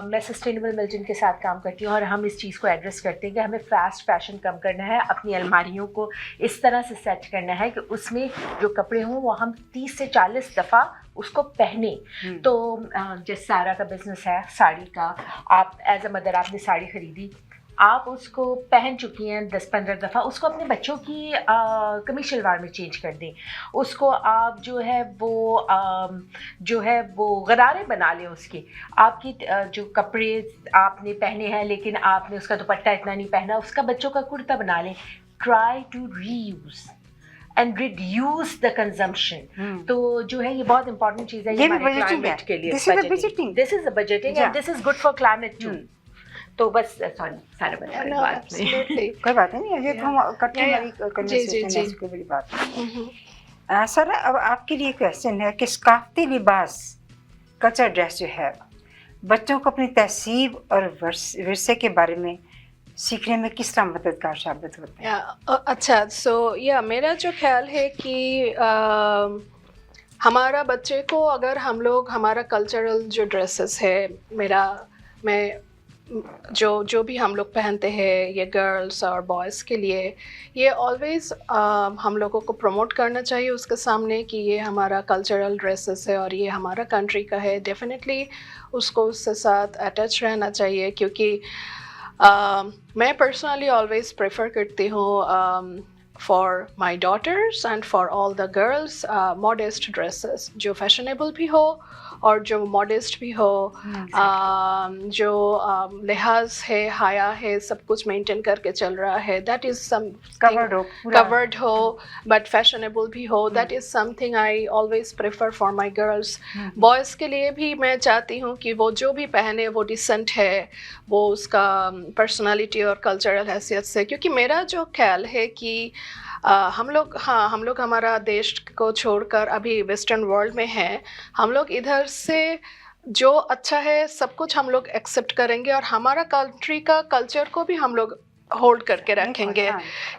میں سسٹینیبل ملٹن کے ساتھ کام کرتی ہوں اور ہم اس چیز کو ایڈریس کرتے ہیں کہ ہمیں فاسٹ فیشن کم کرنا ہے, اپنی الماریوں کو اس طرح سے سیٹ کرنا ہے کہ اس میں جو کپڑے ہوں وہ ہم 30 سے 40 دفعہ اس کو پہنے. تو جیسے سارا کا بزنس ہے ساڑی کا, آپ ایز اے مدر آپ نے ساڑی خریدی, آپ اس کو پہن چکی ہیں 10-15 دفعہ, اس کو اپنے بچوں کی قمیص شلوار میں چینج کر دیں. اس کو آپ جو ہے وہ غرارے بنا لیں اس کی. آپ کی جو کپڑے آپ نے پہنے ہیں لیکن آپ نے اس کا دوپٹہ اتنا نہیں پہنا, اس کا بچوں کا کرتا بنا لیں. Try to reuse and reduce the consumption. تو جو ہے یہ بہت امپورٹنٹ چیز ہے یہ ہمارے کلائمیٹ کے لیے. This is budgeting and this is good for climate too. تو بس سوری سارا بتا کوئی بات نہیں, یہ تو ہم کرتے ہیں ہماری کنورسیشن ہے, کوئی بڑی بات نہیں. سر اب آپ کے لیے کویشچن ہے کہ ثقافتی لباس کلچر ڈریس جو ہے بچوں کو اپنی تہذیب اور ورثے کے بارے میں سیکھنے میں کس طرح مددگار ثابت ہوتے ہیں؟ اچھا, سو میرا جو خیال ہے کہ हमारा बच्चे को अगर हम लोग हमारा कल्चरल जो ड्रेसेस है मैं जो भी हम लोग पहनते हैं ये गर्ल्स और बॉयज़ के लिए ये ऑलवेज़ हम लोगों को प्रमोट करना चाहिए उसके सामने कि ये हमारा कल्चरल ड्रेसेस है और ये हमारा कंट्री का है। डेफिनेटली उसको उसके साथ अटैच रहना चाहिए क्योंकि मैं पर्सनली ऑलवेज़ प्रेफर करती हूँ for my daughters and for all the girls modest dresses जो fashionable भी हो और जो modest भी हो जो लिहाज है हाया है सब कुछ maintain करके चल रहा है that is some covered हो but fashionable भी हो that is something I always prefer for my girls। boys के लिए भी मैं चाहती हूँ कि वो जो भी पहने वो decent है वो उसका personality और cultural हैसियत से क्योंकि मेरा जो ख्याल है कि हम लोग हमारा देश को छोड़कर अभी वेस्टर्न वर्ल्ड में हैं हम लोग इधर से जो अच्छा है सब कुछ हम लोग एक्सेप्ट करेंगे और हमारा कंट्री का कल्चर को भी हम लोग होल्ड करके रखेंगे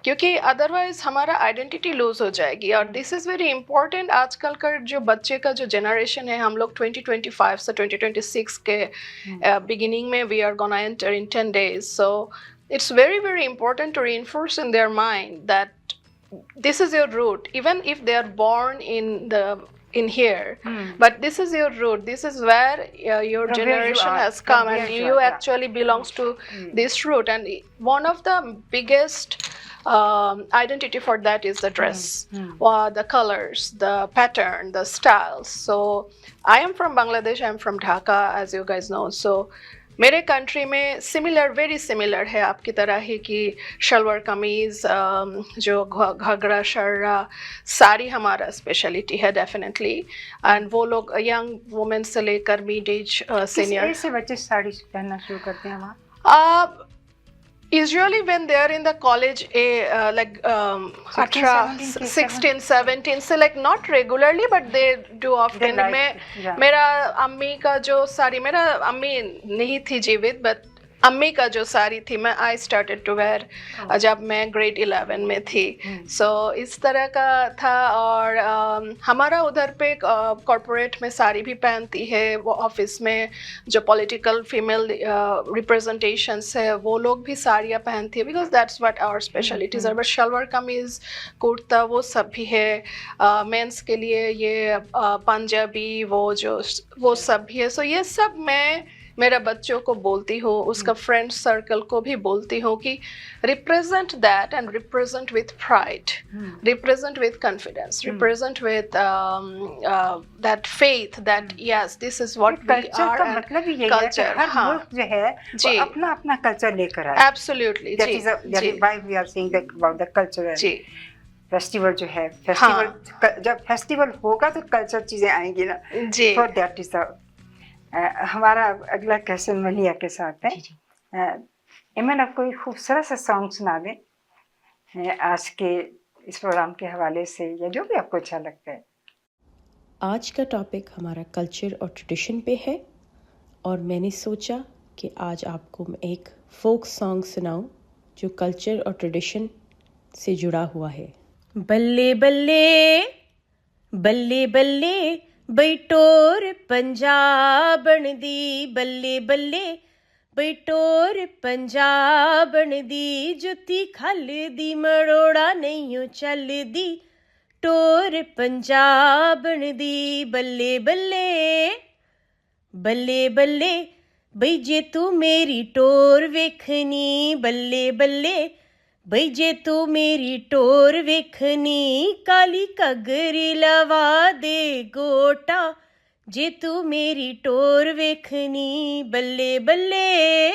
क्योंकि अदरवाइज हमारा आइडेंटिटी लूज हो जाएगी और दिस इज़ वेरी इंपॉर्टेंट। आजकल का जो बच्चे का जो जनरेशन है हम लोग 2025 से 2026 के बिगिनिंग में we are gonna enter in 10 days so it's very very important to reinforce in their mind that this is your root even if they are born in here but this is your root, this is where your generation has come and you actually belongs to this root and one of the biggest identity for that is the dress, the colors, the pattern, the styles. So I am from Bangladesh, I am from Dhaka as you guys know so मेरे country में similar very similar है आपकी तरह ही कि शलवार कमीज़ जो घाघरा शर्रा साड़ी हमारा speciality है definitely and वो लोग यंग वुमेन से लेकर मिड एज सीनियर से बच्चे साड़ी पहनना शुरू करते हैं वहाँ usually when they are in the college like 16 17 so like not regularly but they do often मेरा अम्मी का जो साड़ी मेरा अम्मी नहीं थी जीवित but अम्मी का जो साड़ी थी मैं I started to wear जब मैं grade 11 में थी so इस तरह का था और हमारा उधर पे कॉर्पोरेट में साड़ी भी पहनती है वो ऑफिस में जो पॉलिटिकल फीमेल रिप्रेजेंटेशंस है वो लोग भी साड़ियाँ पहनती है because that's what our specialties are but salwar कमीज़ कुर्ता वो सब भी है मेंस के लिए ये पंजाबी वो सब भी है so ये सब मैं मेरा बच्चों को बोलती हूँ उसका फ्रेंड सर्कल को भी बोलती हूँ कि represent that and represent with pride represent with confidence represent with that faith that yes this is what we are का मतलब यही है कि हर मुल्क जो है वो अपना अपना कल्चर लेकर आए absolutely that is why we are saying that about the culture festival जो है फेस्टिवल जब फेस्टिवल होगा तो कल्चर चीज़ें आएंगी ना for that is the हमारा अगला क्वेश्चन मलिया के साथ है इमन आपको एक खूबसूरत सा सॉन्ग सुना दें आज के इस प्रोग्राम के हवाले से या जो भी आपको अच्छा लगता है। आज का टॉपिक हमारा कल्चर और ट्रेडिशन पे है और मैंने सोचा कि आज आपको मैं एक फोक सॉन्ग सुनाऊं जो कल्चर और ट्रेडिशन से जुड़ा हुआ है। बल्ले बल्ले बल्ले बल्ले बैठोर पंजाबन दी बल्ले बल्ले बैठोर पंजाबन दी जुत्ती खल दी मरोड़ा नहीं चल दी टोर पंजाबन दी बल्ले बल्ले बल्ले बल्ले बई जे तू मेरी टोर वेखनी बल्ले बल्ले बई जे तू मेरी टोर वेखनी काली कगरी लवा दे गोटा जे तू मेरी टोर वेखनी बल्ले बल्ले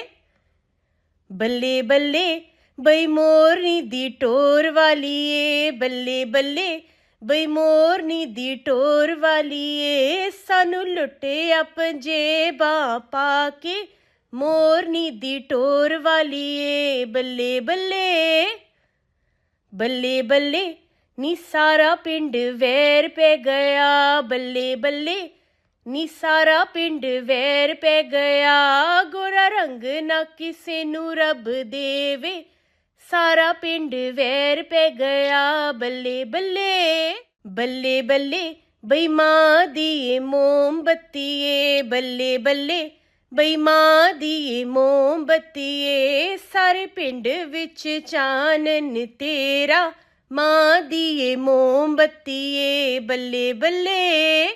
बल्ले बल्ले बई मोरनी दी टोर वालीए बल्ले बल्ले बई मोरनी दी टोर वालीए सानू लुटे पंजेबां पाके मोरनी दी टोर वालीए बल्ले बल्ले बल्ले बल्ले नी सारा पिंड वैर पे गया बल्ले बल्ले नी सारा पिंड वैर पे गया गोरा रंग ना किसे नू रब देवे सारा पिंड वैर पे गया बल्ले बल्ले बल्ले बल्ले ਬਈ ਮਾਂ ਦੀ ਏ ਮੋਮਬੱਤੀ ਏ ਬੱਲੇ ਬੱਲੇ, ਬਈ ਮਾਂ ਦੀ ਏ ਮੋਮਬੱਤੀ ਏ, ਸਾਰੇ ਪਿੰਡ ਵਿੱਚ ਚਾਨਣ ਤੇਰਾ, ਮਾਂ ਦੀ ਏ ਮੋਮਬੱਤੀ ਏ ਬੱਲੇ ਬੱਲੇ,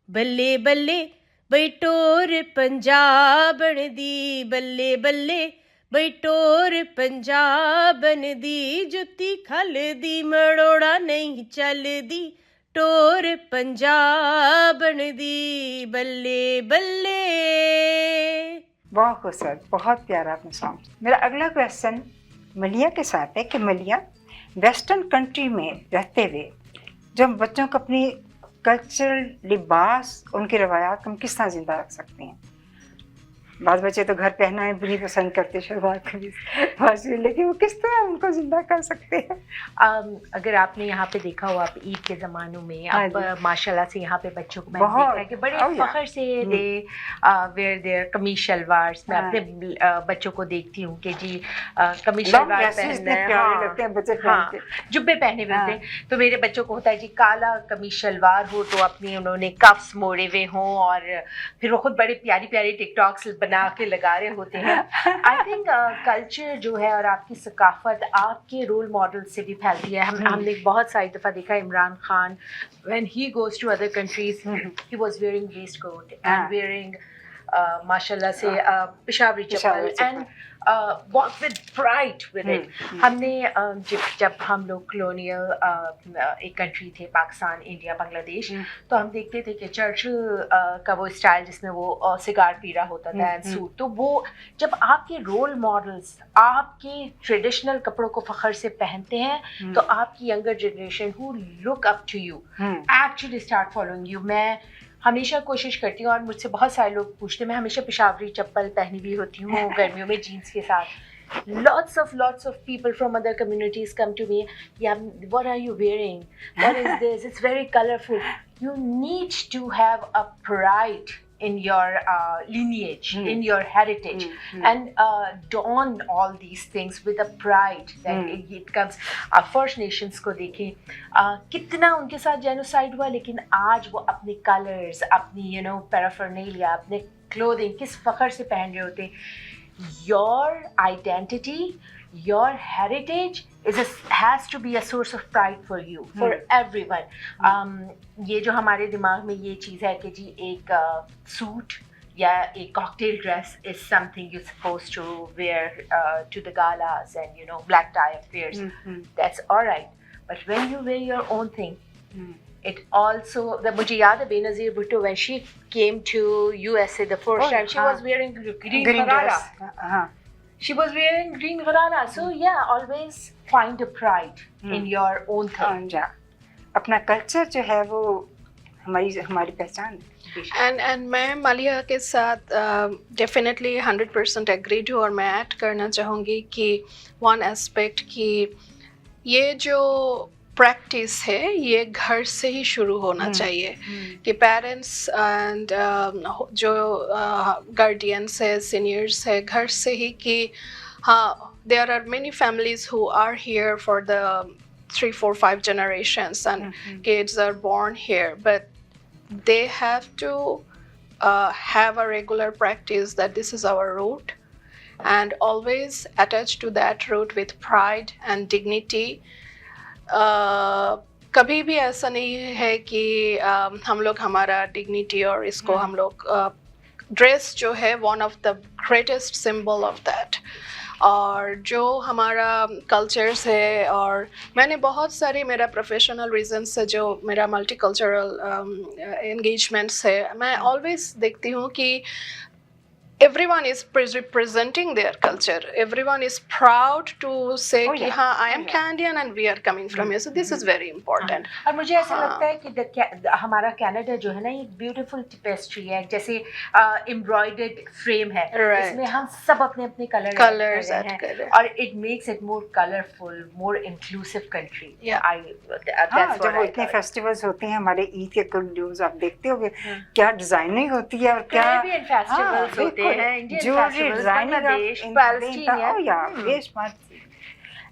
ਬੱਲੇ ਬੱਲੇ, ਬਈ ਟੋਰ ਪੰਜਾਬਣ ਦੀ, ਬੱਲੇ ਬੱਲੇ, ਬਈ ਟੋਰ ਪੰਜਾਬਣ ਦੀ, ਜੁੱਤੀ ਖਲਦੀ ਮੜੋੜਾ ਨਹੀਂ ਚੱਲਦੀ, ਟੋਰ ਪੰਜਾਬਣ ਦੀ, ਬੱਲੇ ਬੱਲੇ। बहुत खूबसूरत, बहुत प्यारा आपने सॉन्ग। मेरा अगला क्वेश्चन मलिया के साथ है कि मलिया वेस्टर्न कंट्री में रहते हुए जो हम बच्चों को अपनी कल्चरल लिबास, उनके रवायात हम किस तरह ज़िंदा रख सकते हैं? बाद बच्चे तो घर पहनाए भी नहीं पसंद करते शलवार कमीज, लेकिन वो किस तरह उनको जिंदा कर सकते हैं? अगर आपने यहाँ पे देखा हो, आप ईद के ज़मानों में अब माशाल्लाह से यहाँ पे बच्चों को मैंने देखा है कि बड़े फख्र से दे वेयर देयर कमीज शलवार। मैं अपने बच्चों को देखती हूँ कि जी कमीज शलवार पहनते हैं, जुब्बे पहने हुए होते हैं। तो मेरे बच्चों को होता है जी काला कमीज शलवार हो तो अपनी उन्होंने कफ्स मोड़े हुए हों, और फिर वो खुद बड़े प्यारी प्यारी टिकटॉक्स बना के लगा रहे होते हैं। आई थिंक कल्चर जो है और आपकी सकाफत आपके रोल मॉडल से भी फैलती है। हमने बहुत सारी दफ़ा देखा Imran Khan when he goes to other countries he was wearing waistcoat and wearing माशाल्लाह से Peshawari chappal and walk with pride with it. हमने जब हम लोग कॉलोनियल एक कंट्री थे, पाकिस्तान, इंडिया, बांग्लादेश, तो हम देखते थे कि चर्चिल का वो स्टाइल जिसमें वो सिगार पी रहा होता था एंड सूट, तो वो जब आपके रोल मॉडल्स आपके ट्रेडिशनल कपड़ों को फख्र से पहनते हैं तो आपकी younger generation who look up to you actually start following you. मैं हमेशा कोशिश करती हूँ और मुझसे बहुत सारे लोग पूछते हैं, मैं हमेशा पेशावरी चप्पल पहनी हुई होती हूँ गर्मियों में जीन्स के साथ। lots of people from other communities come to me, yeah, what are you wearing, what is this, it's very colorful. You need to have a pride in your lineage, in your heritage, and don all these things with a pride that it comes. First Nations को देखें कितना उनके साथ genocide हुआ, लेकिन आज वो अपने कलर्स, अपनी पैराफर्नेलिया, अपने क्लोथिंग किस फख्र से पहन रहे होते हैं। Your identity, your heritage has to be a source of pride for you, for everyone. ये जो हमारे दिमाग में ये चीज़ है कि जी एक सूट या एक cocktail dress is something you're supposed to wear to the galas and black tie affairs. That's all right, but when you wear your own thing, it also मुझे याद है Benazir Bhutto when she came to USA the first time, she was wearing green gharara. She was wearing green gharara. So yeah, always find a pride in your own thing. अपना culture जो है वो हमारी पहचान है। एंड मैं मालिया के साथ डेफिनेटली 100% एग्रीड हूँ, और मैं ऐड करना चाहूँगी कि वन एस्पेक्ट कि ये जो प्रैक्टिस है ये घर से ही शुरू होना चाहिए कि पेरेंट्स एंड जो गार्डियंस है, सीनियर्स है, घर से ही कि हाँ, there are many families who are here for the 3, 4, 5 generations and kids are born here, but they have to have a regular practice that this is our root, and always attached to that root with pride and dignity. कभी भी ऐसा नहीं है कि हम लोग हमारा dignity और इसको हम लोग ड्रेस जो है one of the greatest symbol of that, और जो हमारा कल्चर्स है, और मैंने बहुत सारी मेरा प्रोफेशनल रीजन से जो मेरा मल्टी कल्चरल एंगेजमेंट्स है, मैं ऑलवेज देखती हूँ कि everyone is representing their culture, everyone is proud to say कि हाँ, I am Canadian and we are coming from here, so this is very important. और मुझे ऐसा लगता है कि हमारा कनाडा जो है ना, एक ब्यूटीफुल टेपेस्ट्री है, जैसे एम्ब्रॉयडर्ड फ्रेम है, इसमें हम सब अपने अपने कलर्स ऐड कर रहे हैं, और it makes it more colourful, more inclusive country. जब वो इतने फेस्टिवल्स होते हैं हमारे ईद के कुल न्यूज़ आप देखते होगे क्या डिजाइनिंग होती है, और क्या फेस्टिवल्स होते हैं,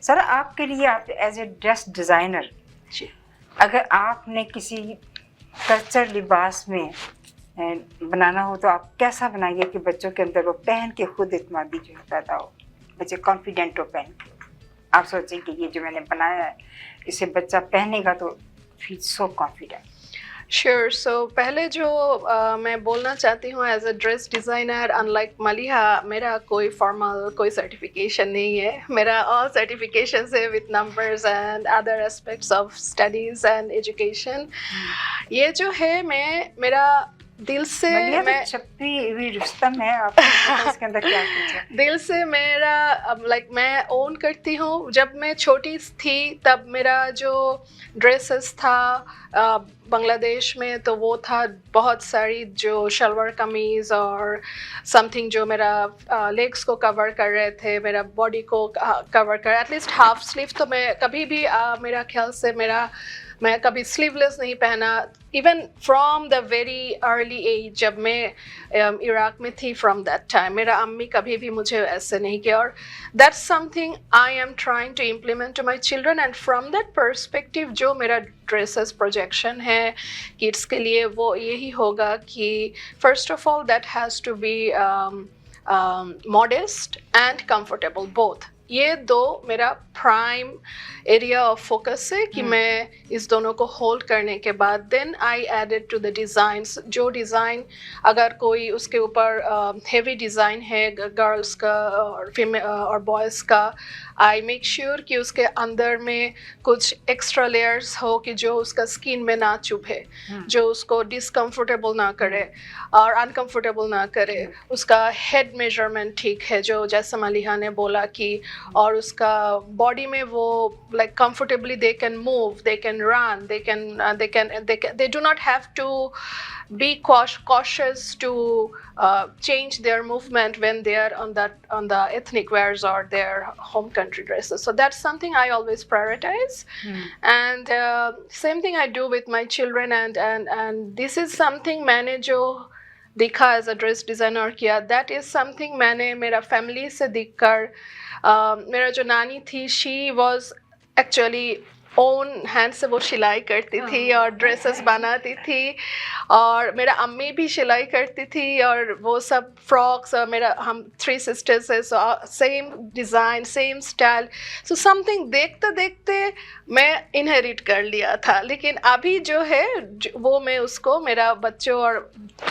सर आपके लिए, आप एज ए ड्रेस डिज़ाइनर, अगर आपने किसी कल्चर लिबास में बनाना हो तो आप कैसा बनाएंगे कि बच्चों के अंदर वो पहन के खुद इत्मीनान जो है पैदा हो, बच्चे कॉन्फिडेंट हो पहन के, आप सोचें कि ये जो मैंने बनाया है इसे बच्चा पहनेगा तो feel so confident. Sure. So पहले जो मैं बोलना चाहती हूँ as a dress designer, unlike Maliha, मेरा कोई फॉर्मल कोई सर्टिफिकेशन नहीं है। मेरा ऑल सर्टिफिकेशन है with numbers and other aspects of studies and education. ये जो है मेरा दिल से मैं छपी हुई रुस्तम है, आपको इसके अंदर क्या कुछ है? दिल से मेरा लाइक मैं ओन करती हूँ। जब मैं छोटी थी तब मेरा जो ड्रेसेस था बांग्लादेश में, तो वो था बहुत सारी जो शलवार कमीज़ और समथिंग जो मेरा लेग्स को कवर कर रहे थे, मेरा बॉडी को कवर कर, एटलीस्ट हाफ स्लीव तो मैं कभी भी मेरा ख्याल से मैं कभी स्लीवलेस नहीं पहना। Even from the very early age, जब मैं इराक में थी, फ्रॉम दैट टाइम मेरा अम्मी कभी भी मुझे ऐसे नहीं किया। और that's something I am trying to implement to my children. And from that perspective जो मेरा ड्रेसेस प्रोजेक्शन है किड्स के लिए, वो यही होगा कि first of all that has to be modest and comfortable both. ये दो मेरा प्राइम एरिया ऑफ फोकस है कि मैं इस दोनों को होल्ड करने के बाद then I added to the designs. जो डिज़ाइन अगर कोई उसके ऊपर हेवी डिज़ाइन है गर्ल्स का और बॉयज़ का, आई मेक श्योर कि उसके अंदर में कुछ एक्स्ट्रा लेयर्स हो कि जो उसका स्किन में ना चुभे, जो उसको डिसकम्फर्टेबल ना करे और अनकम्फर्टेबल ना करे। उसका हेड मेजरमेंट ठीक है, जो जैसा मलिहा ने बोला कि, और उसका बॉडी में वो like comfortably they can move, they can run, they do not have to be cautious to change their movement when they are on the ethnic wears or their home country dresses. So that's something I always prioritize. And same thing I do with my children, and this is something मैंने जो देखा as a dress designer किया, that is something मैंने मेरा family से देख कर, मेरा जो नानी थी she was actually own hand से वो सिलाई करती थी और ड्रेसेस बनाती थी, और मेरा अम्मी भी सिलाई करती थी और वो सब फ्रॉक्स, और हम 3 सिस्टर्स है, so same design same style. So something देखते देखते मैं इनहेरिट कर लिया था, लेकिन अभी जो है वो मैं उसको मेरा बच्चों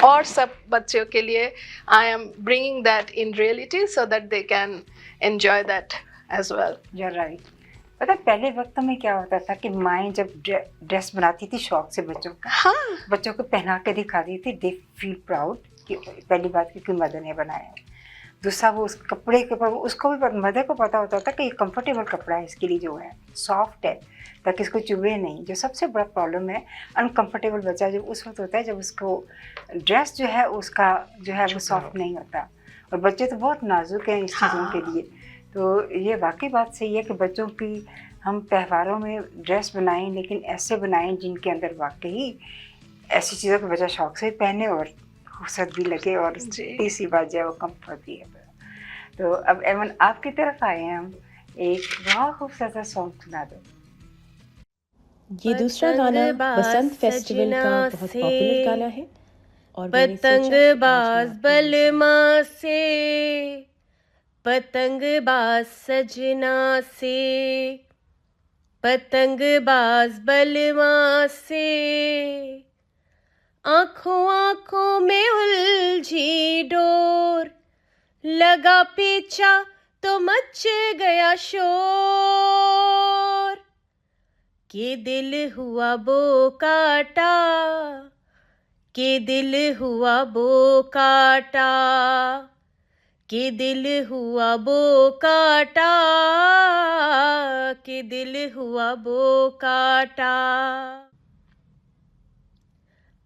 और सब बच्चों के लिए I am bringing that in reality so that they can enjoy that as well. You are right. पता है पहले वक्त में क्या होता था कि माएँ जब ड्रेस बनाती थी शौक से बच्चों का, बच्चों को पहना के दिखाती थी, दे फील प्राउड कि पहली बात कि मदर ने बनाया है। दूसरा वो उस कपड़े के ऊपर उसको भी मदर को पता होता था कि ये कंफर्टेबल कपड़ा है, इसके लिए जो है सॉफ्ट है ताकि इसको चुभे नहीं। जो सबसे बड़ा प्रॉब्लम है अनकम्फर्टेबल बच्चा जब उस वक्त होता है जब उसको ड्रेस जो है उसका जो है वो सॉफ्ट नहीं होता, और बच्चे तो बहुत नाजुक हैं इस चीज़ों के लिए। तो ये वाकई बात सही है कि बच्चों की हम त्योहारों में ड्रेस बनाएं, लेकिन ऐसे बनाएं जिनके अंदर वाकई ऐसी चीज़ों के बच्चा शौक से पहने और खूबसूरत भी लगे और तीसरी बात जो है वो कम्फर्ट भी है। तो अब एमन आपकी तरफ आए हैं, हम एक बहुत खूबसूरत सॉन्ग सुना दो। ये दूसरा गाना बसंत फेस्टिवल का बहुत पॉपुलर गाना है, और पतंगबाज बलमा से, पतंगबाज सजना से, पतंगबाज बलमा से, आँखों आँखों में उलझी डोर, लगा पीछा तो मच गया शोर, के दिल हुआ बोकाटा, के दिल हुआ बोकाटा, के दिल हुआ बोकाटा, के दिल हुआ बोकाटा।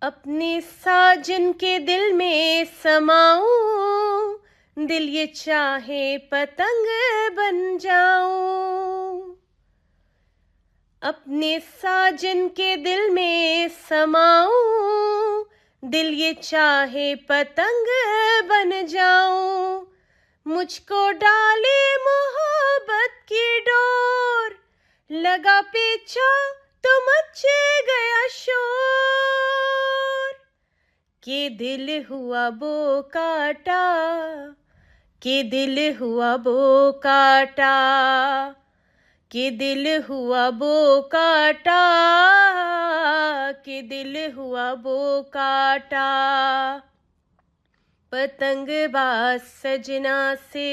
अपने साजन के दिल में समाऊं, दिल ये चाहे पतंग बन जाऊं, अपने साजन के दिल में समाऊं, दिल ये चाहे पतंग बन जाऊं, मुझको डाले मोहब्बत की डोर, लगा पीछा तो मच गया शोर, कि दिल हुआ बो काटा, कि दिल हुआ बो काटा, कि दिल हुआ बो काटा, कि दिल हुआ बो काटा। पतंगबाज सजना से,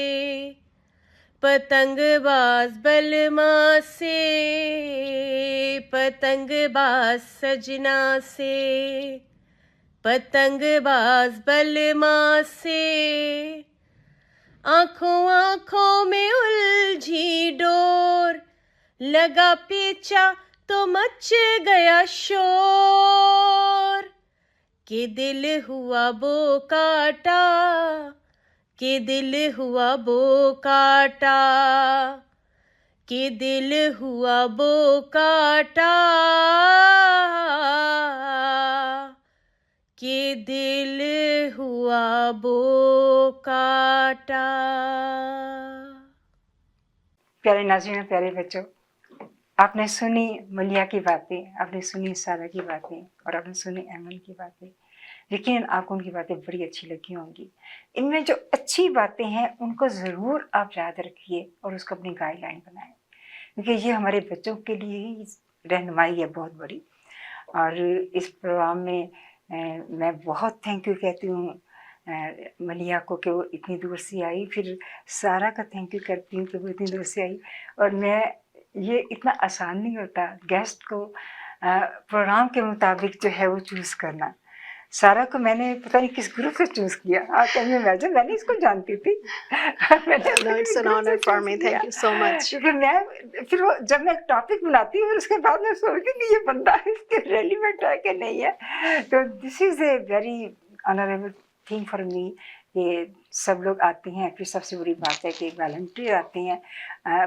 पतंगबाज बलमा से, पतंगबाज सजना से, पतंगबाज बलमा से। आंखों आंखों में उलझी डोर, लगा पीछा तो मच गया शोर। कि दिल हुआ बो काटा, कि दिल हुआ बो काटा, कि दिल हुआ बो काटा, कि दिल हुआ बो काटा। प्यारे नाज़रीन, प्यारे बच्चों, आपने सुनी मलिया की बातें, आपने सुनी सारा की बातें और आपने सुनी एमन की बातें। यकीन आपको उनकी बातें बड़ी अच्छी लगी होंगी। इनमें जो अच्छी बातें हैं उनको ज़रूर आप याद रखिए और उसको अपनी गाइडलाइन बनाएं, क्योंकि ये हमारे बच्चों के लिए ही रहनुमाई है बहुत बड़ी। और इस प्रोग्राम में मैं बहुत थैंक यू कहती हूँ मलिया को कि वो इतनी दूर से आई, फिर सारा का थैंक यू करती हूँ कि वो इतनी दूर से आई। और मैं ये इतना आसान नहीं होता गेस्ट को प्रोग्राम के मुताबिक जो है वो चूज़ करना। सारा को मैंने पता नहीं किस ग्रुप से चूज़ किया। आप कैन यू इमेजिन, मैंने इसको जानती थी। It's an honor for me. Thank you so much. फिर वो जब मैं टॉपिक बनाती हूँ उसके बाद मैं सोचती हूँ कि ये बंदा इसके रेलिवेंट है कि नहीं है। तो this is a very honourable thing for me कि सब लोग आते हैं। फिर सबसे बड़ी बात है कि वॉलंटियर आते हैं।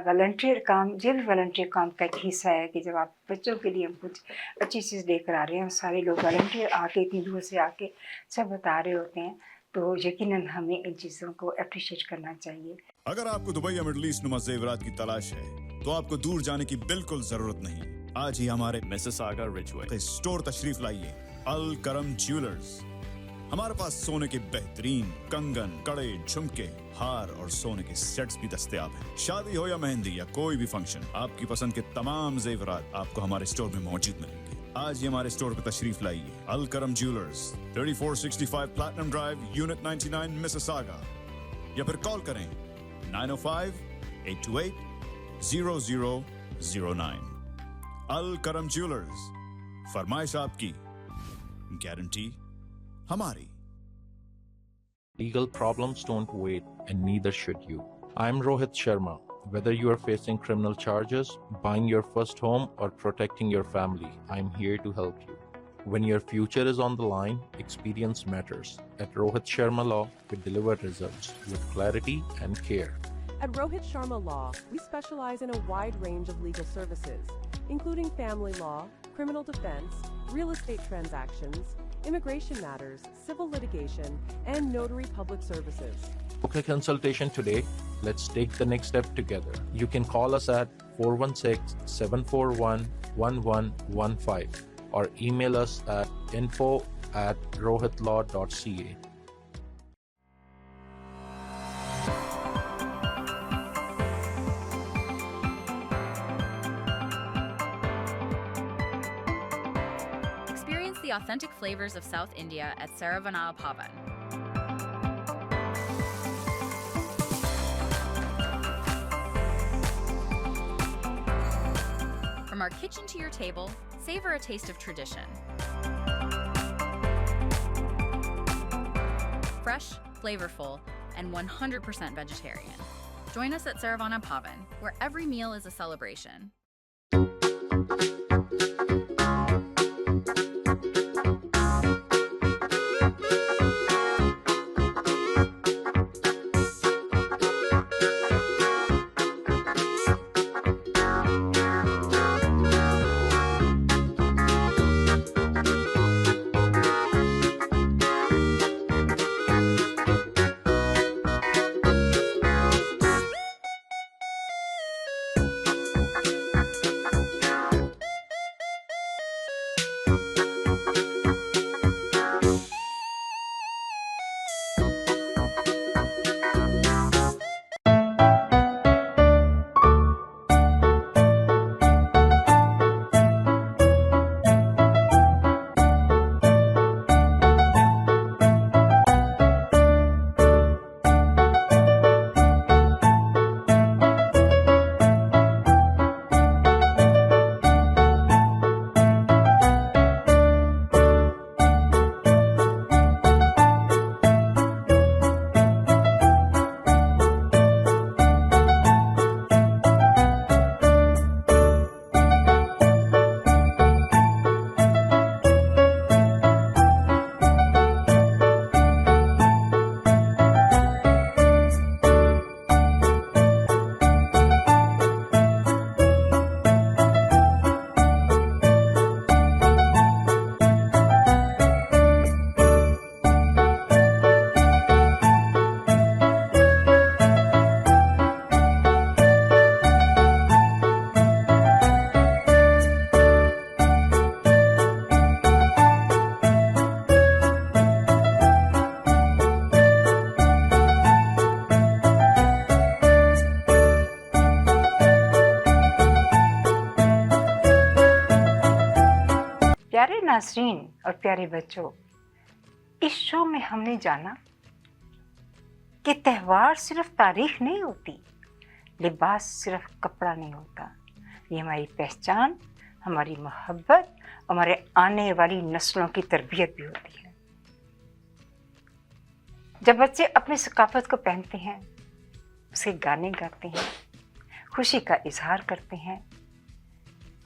वॉलंटियर काम, ये भी वॉलंटियर काम का एक हिस्सा है कि जब आप बच्चों के लिए कुछ अच्छी चीज़ लेकर आ रहे हैं, सारे लोग वॉलंटियर आके इतनी दूर से आके सब बता रहे होते हैं, तो यकीनन हमें इन चीज़ों को अप्रिशिएट करना चाहिए। अगर आपको दुबई या मिडल ईस्ट नुमा ज़ेवरात की तलाश है तो आपको दूर जाने की बिल्कुल जरूरत नहीं। आज ही हमारे Mississauga Ridgeway स्टोर तशरीफ लाइए, अल करम ज्वेलर्स। हमारे पास सोने के बेहतरीन कंगन, कड़े, झुमके, हार और सोने के सेट्स भी दस्तयाब हैं। शादी हो या मेहंदी या कोई भी फंक्शन, आपकी पसंद के तमाम जेवरात आपको हमारे स्टोर में मौजूद मिलेंगे। आज ही हमारे स्टोर पर तशरीफ लाइए, अल करम jewellers, 3465 platinum drive, unit 99, Mississauga. या फिर कॉल करें 905-828-0009। अल करम ज्वेलर्स, फरमाइश आपकी, गारंटी हमारी। Legal problems don't wait, and neither should you. I'm Rohit Sharma. Whether you are facing criminal charges, buying your first home, or protecting your family, I'm here to help you. When your future is on the line, experience matters. At Rohit Sharma Law, we deliver results with clarity and care. At Rohit Sharma Law, we specialize in a wide range of legal services, including family law, criminal defense, real estate transactions, immigration matters, civil litigation, and notary public services. Book a consultation today. Let's take the next step together. You can call us at 416-741-1115 or email us at info@rohitlaw.ca. Experience the authentic flavors of South India at Saravanaa Pavan. From our kitchen to your table, savor a taste of tradition. Fresh, flavorful, and 100% vegetarian. Join us at Saravanaa Pavan, where every meal is a celebration. प्यारे नाज़रीन और प्यारे बच्चों, इस show में हमने जाना कि त्यौहार सिर्फ तारीख नहीं होती, लिबास सिर्फ कपड़ा नहीं होता, ये हमारी पहचान, हमारी मोहब्बत, हमारे आने वाली नस्लों की तरबियत भी होती है। जब बच्चे अपनी सकाफत को पहनते हैं, उसे गाने गाते हैं, खुशी का इजहार करते हैं,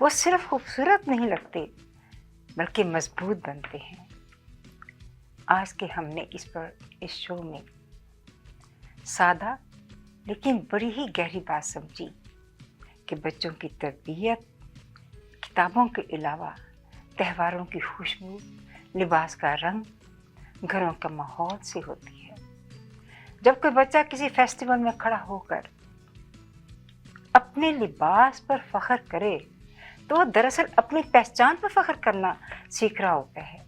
वो सिर्फ खूबसूरत नहीं लगते बल्कि मजबूत बनते हैं। आज के हमने इस शो में सादा लेकिन बड़ी ही गहरी बात समझी कि बच्चों की तरबियत किताबों के अलावा त्योहारों की खुशबू, लिबास का रंग, घरों का माहौल से होती है। जब कोई बच्चा किसी फेस्टिवल में खड़ा होकर अपने लिबास पर फख्र करे तो वो दरअसल अपनी पहचान पर फख्र करना सीख रहा होता है,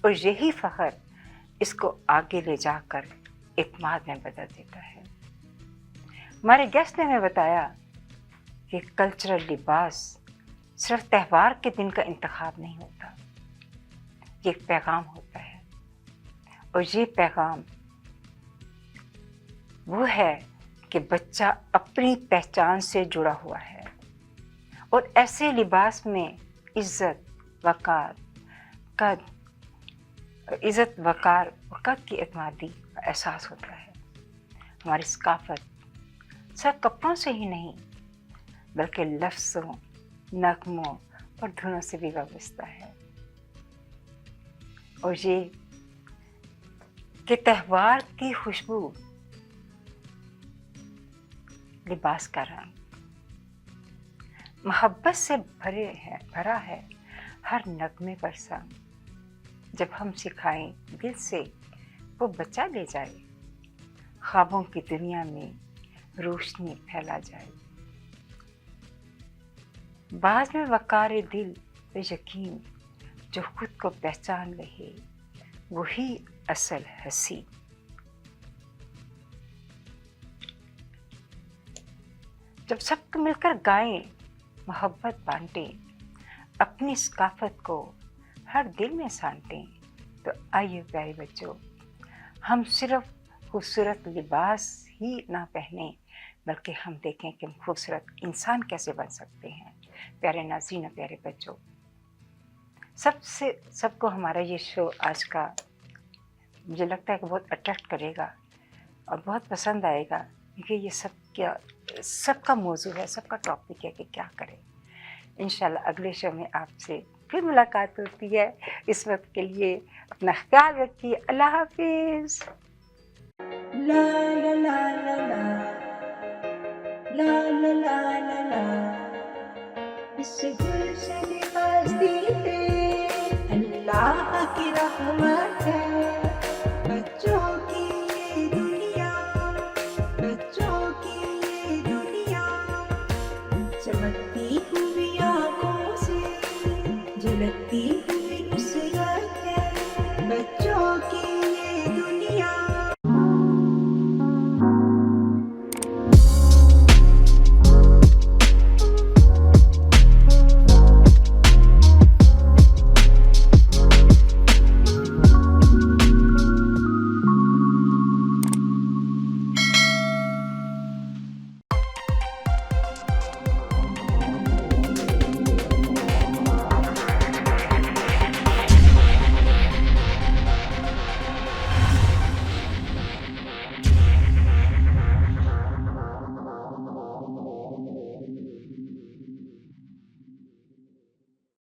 और यही फख्र इसको आगे ले जाकर इत्मीनान में बदल देता है। हमारे गेस्ट ने हमें बताया कि कल्चरल लिबास सिर्फ त्यौहार के दिन का इंतखाब नहीं होता, ये एक पैगाम होता है, और ये पैगाम वो है कि बच्चा अपनी पहचान से जुड़ा हुआ है, और ऐसे लिबास में इज़्ज़त, वक़ार और कद की एतमादी का एहसास होता है। हमारी सकाफत सिर्फ कपड़ों से ही नहीं बल्कि लफ्ज़ों, नगमों और धुनों से भी वाबस्ता है, और ये कि त्यौहार की खुशबू, लिबास का रंग मोहब्बत से भरा है हर नगमे पर संग। जब हम सिखाएं दिल से वो बच्चा ले जाए, ख्वाबों की दुनिया में रोशनी फैला जाए। बाज में वकार दिल व यकीन, जो खुद को पहचान रहे वही असल हसी। जब सब मिलकर गाएं, मोहब्बत बांटें, अपनी सकाफत को हर दिल में सांटें, तो आइए प्यारे बच्चों, हम सिर्फ खूबसूरत लिबास ही ना पहने बल्कि हम देखें कि हम खूबसूरत इंसान कैसे बन सकते हैं। प्यारे नाज़रीन, प्यारे बच्चों, सबको हमारा ये शो आज का मुझे लगता है कि बहुत अट्रैक्ट करेगा और बहुत पसंद आएगा, क्योंकि ये सबका मौजू है, सबका टॉपिक है कि क्या करें। इंशाल्लाह अगले शो में आपसे फिर मुलाकात होती है। इस वक्त के लिए अपना ख्याल रखिए। अल्लाह हाफिज़। ला ला ला ला ला ला ला ला ला ला, इस गुलशन हस्ती पे अल्लाह की रहमत